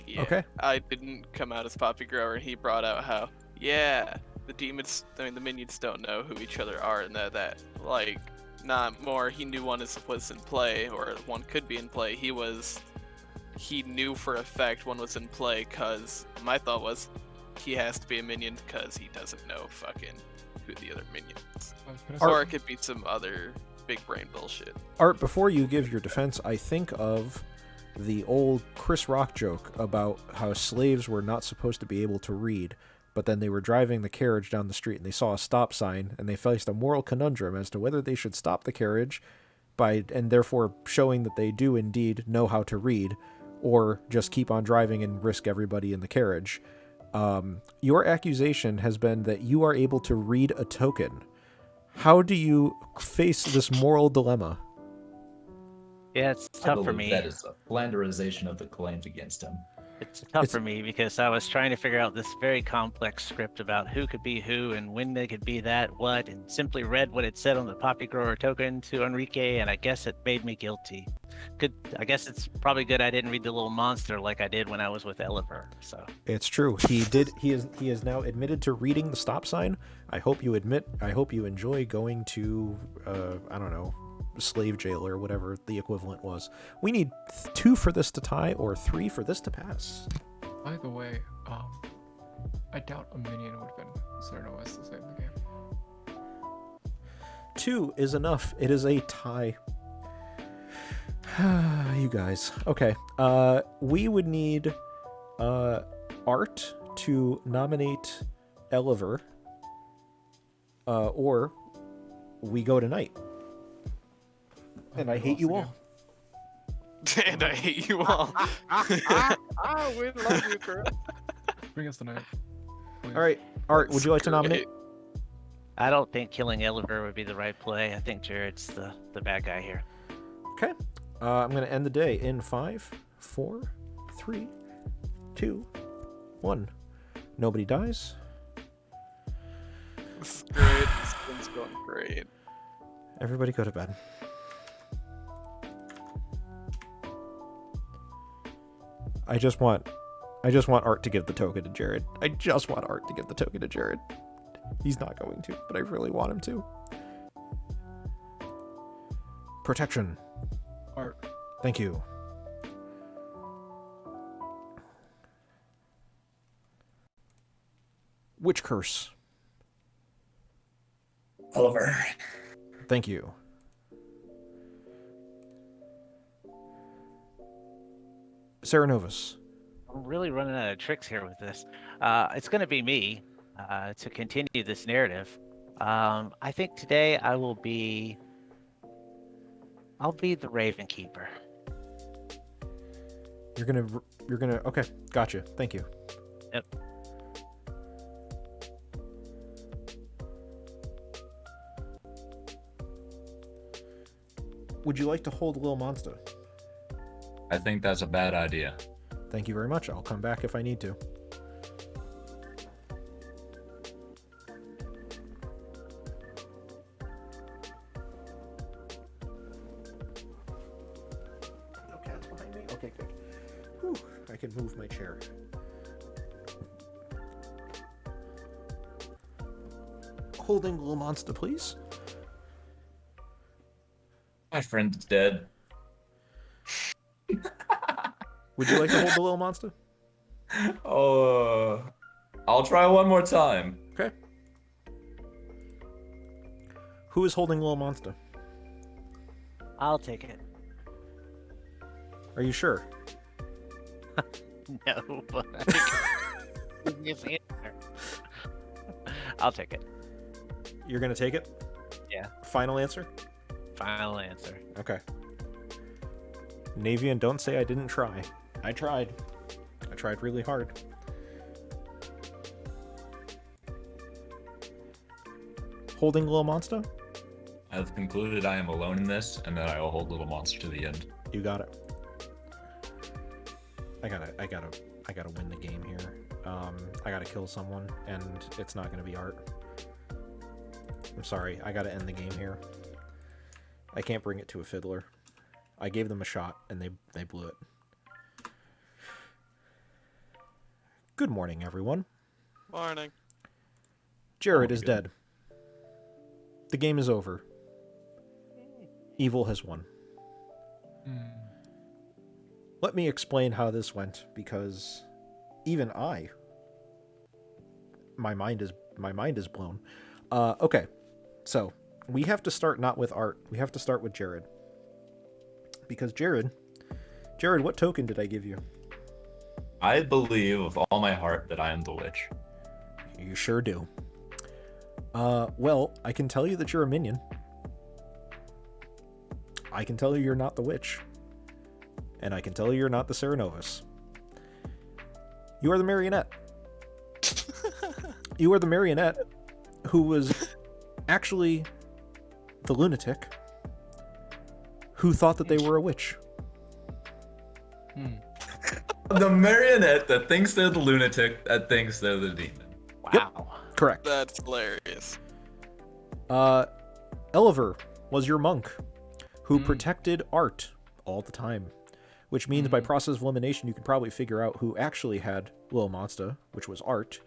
Yeah, Okay. I didn't come out as poppy grower, and he brought out how, yeah, the minions don't know who each other are, and that like, not more. He knew one was in play, or one could be in play. He knew for a fact one was in play, cause my thought was, he has to be a minion, cause he doesn't know fucking who the other minions. Can I say Or it could be some other big brain bullshit. Art, before you give your defense, I think of the old Chris Rock joke about how slaves were not supposed to be able to read, but then they were driving the carriage down the street and they saw a stop sign and they faced a moral conundrum as to whether they should stop the carriage and therefore showing that they do indeed know how to read, or just keep on driving and risk everybody in the carriage. Your accusation has been that you are able to read a token. How do you face this moral dilemma? Yeah, it's I tough for believe me. That is a flanderization of the claims against him. It's tough It's- for me because I was trying to figure out this very complex script about who could be who and when they could be that what, and simply read what it said on the poppy grower token to Enrique, and I guess it made me guilty. I guess it's probably good I didn't read the little monster like I did when I was with Oliver. So It's true. He is now admitted to reading the stop sign. I hope you enjoy going to I don't know, slave jail or whatever the equivalent was. We need 2 for this to tie or 3 for this to pass. By the way, I doubt a minion would have been Serenovist to save the game. 2 is enough. It is a tie. You guys. Okay. We would need Art to nominate Oliver, or we go tonight. And I hate you all. And I hate you all. We love you, Chris. Bring us tonight. Please. All right, Art, would you like to nominate? I don't think killing Oliver would be the right play. I think Jared's the bad guy here. Okay. I'm going to end the day in 5, 4, 3, 2, 1. Nobody dies. This is great. This game's going great. Everybody go to bed. I just want Art to give the token to Jared. I just want Art to give the token to Jared. He's not going to, but I really want him to. Protection. Art. Thank you. Witch curse. Oliver. Thank you. Serenovus. I'm really running out of tricks here with this. It's going to be me to continue this narrative. I think today I'll be the Raven Keeper. You're gonna. Okay, gotcha. Thank you. Yep. Would you like to hold Lil Monster? I think that's a bad idea. Thank you very much. I'll come back if I need to. No cats behind me? Okay, good. Whew, I can move my chair. Holding Lil Monster, please. My friend's dead. Would you like to hold the Lil Monster? Oh, I'll try one more time. Okay. Who is holding Lil Monster? I'll take it. Are you sure? No, but his answer. I'll take it. You're gonna take it? Yeah. Final answer? Final answer. Okay. Navian, don't say I didn't try. I tried. I tried really hard. Holding Little Monster? I've concluded I am alone in this, and that I will hold Little Monster to the end. You got it. I gotta win the game here. I gotta kill someone, and it's not gonna be Art. I'm sorry, I gotta end the game here. I can't bring it to a fiddler. I gave them a shot, and they blew it. Good morning, everyone. Morning. Jared Oh, is good. dead. The game is over. Evil has won. Let me explain how this went, because even my mind is blown. Okay, so we have to start not with Art. We have to start with Jared. Because Jared, what token did I give you? I believe with all my heart that I am the witch. You sure do. Well, I can tell you that you're a minion. I can tell you you're not the witch. And I can tell you you're not the Serenovus. You are the marionette. You are the marionette who was actually the lunatic who thought that they were a witch. The marionette that thinks they're the lunatic that thinks they're the demon. Wow. Correct. That's hilarious. Eliver was your monk who protected Art all the time. Which means by process of elimination, you can probably figure out who actually had Lil Monster, which was Art.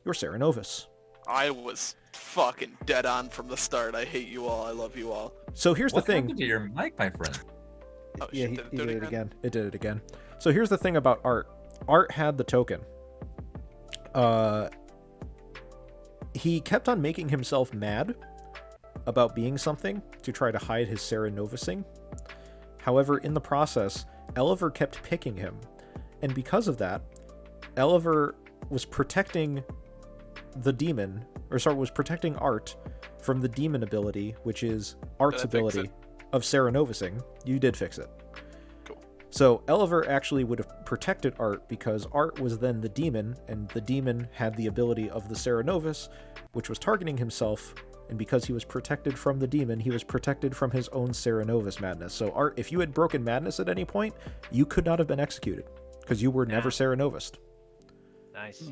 You're Serenovus. I was fucking dead on from the start. I hate you all. I love you all. So here's What the thing. happened to your mic, my friend? Oh, Yeah, shit, he did did it again. It did it again. So here's the thing about Art. Art had the token. He kept on making himself mad about being something to try to hide his Serenovusing. However, in the process, Eliver kept picking him. And because of that, Eliver was protecting the demon, was protecting Art from the demon ability, which is Art's Did I fix ability of Serenovusing. You did fix it. Cool. So Eliver actually would have protected Art because Art was then the demon, and the demon had the ability of the Serenovus, which was targeting himself And because he was protected from the demon, he was protected from his own Serenovus madness. So, Art, if you had broken madness at any point, you could not have been executed because you were never Serenovused. Nice.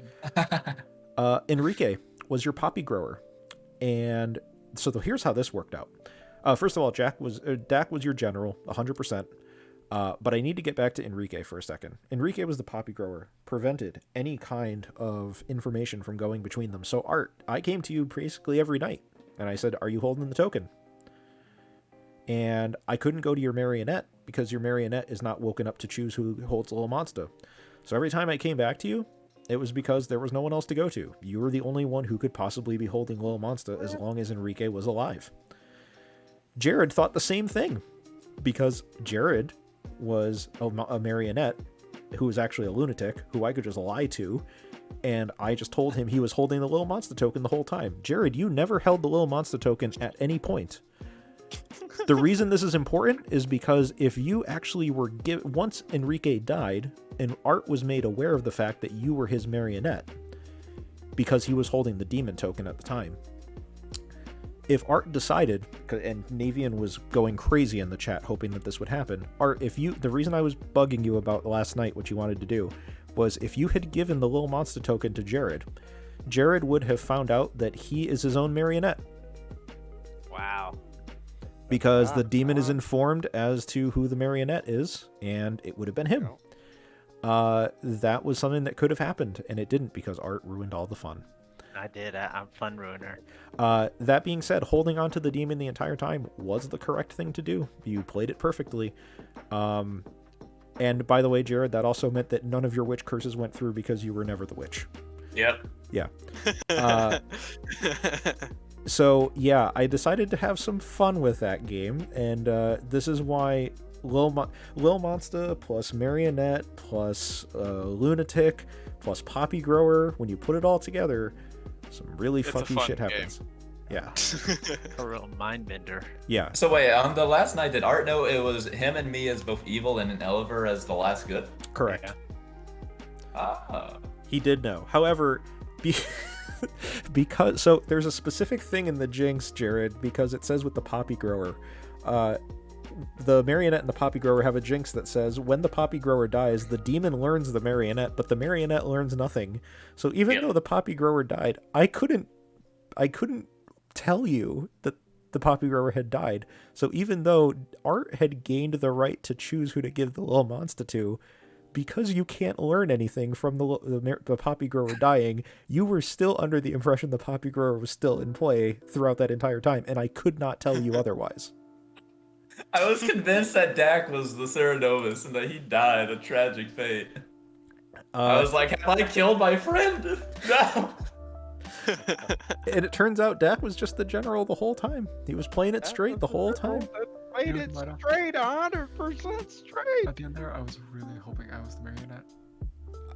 Enrique was your poppy grower. And so here's how this worked out. First of all, Dak was your general, 100%. But I need to get back to Enrique for a second. Enrique was the poppy grower, prevented any kind of information from going between them. So, Art, I came to you basically every night, and I said, are you holding the token? And I couldn't go to your marionette because your marionette is not woken up to choose who holds Little Monster. So every time I came back to you, it was because there was no one else to go to. You were the only one who could possibly be holding Little Monster as long as Enrique was alive. Jared thought the same thing because Jared was a marionette who was actually a lunatic who I could just lie to, and I just told him he was holding the Little Monster token the whole time. Jared, you never held the Little Monster token at any point. The reason this is important is because if you actually were once Enrique died, and Art was made aware of the fact that you were his marionette because he was holding the demon token at the time. If Art decided, and Navian was going crazy in the chat hoping that this would happen, Art, the reason I was bugging you about last night, what you wanted to do, was if you had given the Little Monster token to Jared, Jared would have found out that he is his own marionette. Wow. Because the demon is informed as to who the marionette is, and it would have been him. That was something that could have happened, and it didn't because Art ruined all the fun. I did. I'm fun ruiner. That being said, holding on to the demon the entire time was the correct thing to do. You played it perfectly. And by the way, Jared, that also meant that none of your witch curses went through because you were never the witch. Yep. Yeah. So, yeah, I decided to have some fun with that game, and this is why Lil Monster plus Marionette plus Lunatic plus Poppy Grower, when you put it all together, some really funky shit happens. Yeah. A real mind bender. Yeah. So wait, on the last night, did Art know it was him and me as both evil and an Oliver as the last good? Correct. Ah. He did know. However, because so there's a specific thing in the Jinx, Jared, because it says with the Poppy Grower, the Marionette and the Poppy Grower have a Jinx that says when the Poppy Grower dies, the demon learns the Marionette, but the Marionette learns nothing. So even though the Poppy Grower died, I couldn't tell you that the Poppy Grower had died. So even though Art had gained the right to choose who to give the Little Monster to, because you can't learn anything from the Poppy Grower dying, you were still under the impression the Poppy Grower was still in play throughout that entire time, and I could not tell you otherwise. I was convinced that Dak was the Serenovus and that he died a tragic fate. I was like, have I killed my friend? No! And it turns out Dak was just the general the whole time. He was playing it straight the whole time. Played it straight, 100% straight. At the end there, I was really hoping I was the marionette.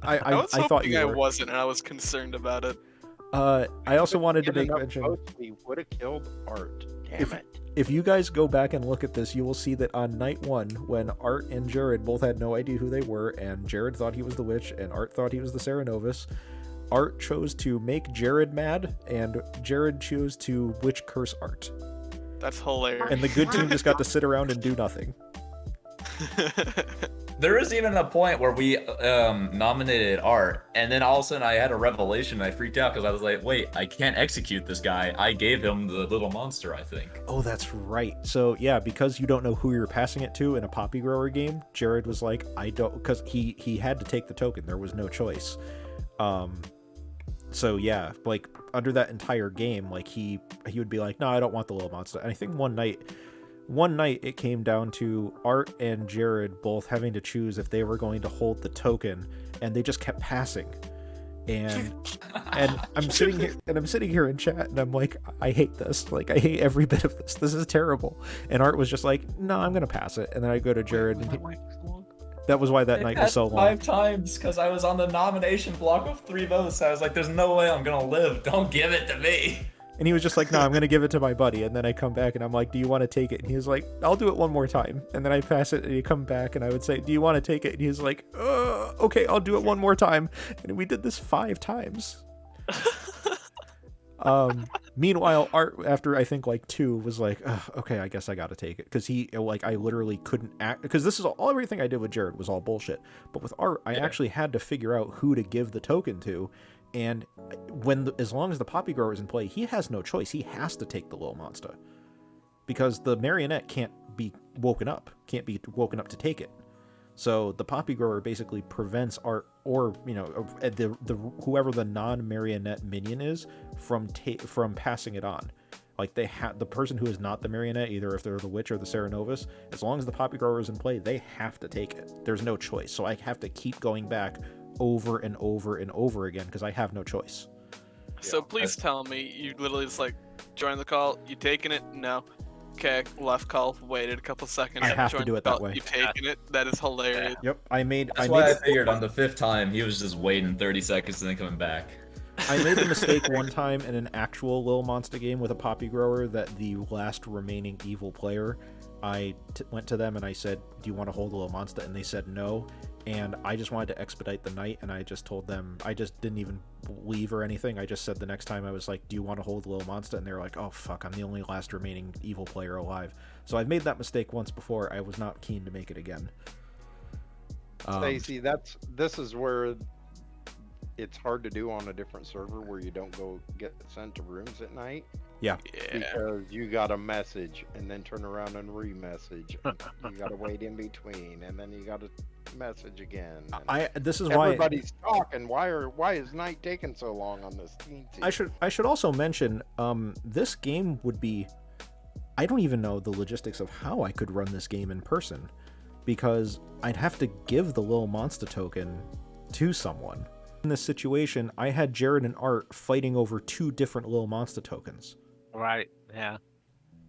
I was hoping thought you I were. wasn't, and I was concerned about it. I also wanted to make mention. We would have killed Art. Damn it. If you guys go back and look at this, you will see that on night one, when Art and Jared both had no idea who they were, and Jared thought he was the witch, and Art thought he was the Serenovus, Art chose to make Jared mad, and Jared chose to witch curse Art. That's hilarious. And the good team just got to sit around and do nothing. There was even a point where we nominated Art, and then all of a sudden I had a revelation. And I freaked out because I was like, wait, I can't execute this guy. I gave him the little monster, I think. Oh, that's right. So, yeah, because you don't know who you're passing it to in a Poppy Grower game, Jared was like, I don't, because he had to take the token. There was no choice. So, yeah, like, under that entire game, like, he would be like, no, I don't want the little monster. And I think one night it came down to Art and Jared both having to choose if they were going to hold the token, and they just kept passing. And I'm sitting here in chat, and I'm like, I hate this. Like, I hate every bit of this. This is terrible. And Art was just like, no, I'm gonna pass it. And then I go to Jared, and that was why that night was so long. 5 times because I was on the nomination block of 3 votes. I was like, there's no way I'm gonna live. Don't give it to me. And he was just like, no, I'm going to give it to my buddy. And then I come back and I'm like, do you want to take it? And he was like, I'll do it one more time. And then I pass it and he come back and I would say, do you want to take it? And he's like, okay, I'll do it one more time. And we did this 5 times. Meanwhile, Art, after I think like 2, was like, "Ugh, okay, I guess I gotta take it. Because he, like, I literally couldn't act. Because this is all, everything I did with Jared was all bullshit. But with Art, I actually had to figure out who to give the token to. And as long as the Poppy Grower is in play, he has no choice. He has to take the little monster. Because the marionette can't be woken up to take it. So the Poppy Grower basically prevents Art, or the whoever the non-marionette minion is, from passing it on. Like the person who is not the marionette, either if they're the witch or the Serenovus, as long as the Poppy Grower is in play, they have to take it. There's no choice. So I have to keep going back over and over and over again because I have no choice. So please tell me you literally just like join the call. You taking it? No. Okay, left call. Waited a couple seconds. I have to joined do the it that call, way. You taking it? That is hilarious. Yep, I made I figured on the 5th time he was just waiting 30 seconds and then coming back. I made the mistake one time in an actual Lil Monster game with a Poppy Grower that the last remaining evil player, I went to them and I said, "Do you want to hold a Lil Monster?" And they said no. And I just wanted to expedite the night, and I just told them, I just didn't even leave or anything. I just said the next time, I was like, "Do you want to hold a Little Monster?" And they were like, "Oh fuck, I'm the only last remaining evil player alive." So I've made that mistake once before. I was not keen to make it again. Stacy, this is where it's hard to do on a different server where you don't go get sent to rooms at night. Yeah. Because you got to message and then turn around and re-message. And you got to wait in between, and then you got to message again. This is why everybody's talking. Why is night taking so long on this team? I should also mention, this game would be, I don't even know the logistics of how I could run this game in person, because I'd have to give the Little Monster token to someone. In this situation, I had Jared and Art fighting over 2 different Little Monster tokens. Right, yeah.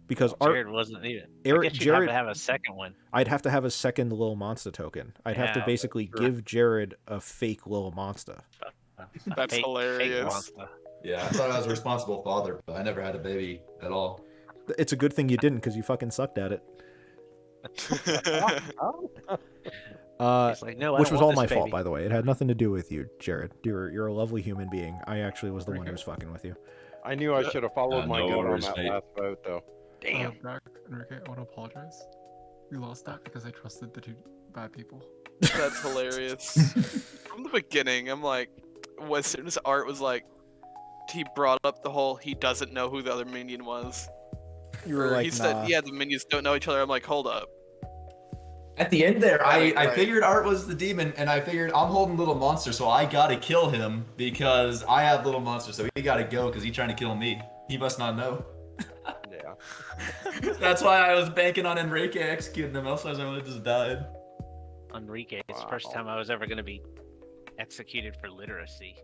Because Jared wasn't even. I guess you'd Jared, have to have a second one. I'd have to have a second Little Monster token. I'd have to basically give Jared a fake Little Monster. That's hilarious. Yeah, I thought I was a responsible father, but I never had a baby at all. It's a good thing you didn't, because you fucking sucked at it. Like, no, which was all my fault, by the way. It had nothing to do with you, Jared. You're a lovely human being. I actually was the one who was fucking with you. I knew I should have followed my no gut on worries, that mate. last vote, though. Damn. Enrique, I want to apologize. We lost that because I trusted the 2 bad people. That's hilarious. From the beginning, I'm like, as soon as Art was like, he brought up the whole he doesn't know who the other minion was. You were like, he said, yeah, the minions don't know each other. I'm like, hold up. At the end there, I Right. figured Art was the demon, and I figured I'm holding Little Monster, so I gotta kill him because I have Little Monster, so he gotta go because he's trying to kill me. He must not know. Yeah. That's why I was banking on Enrique executing him, else I would have just died. Enrique, it's the first time I was ever going to be executed for literacy.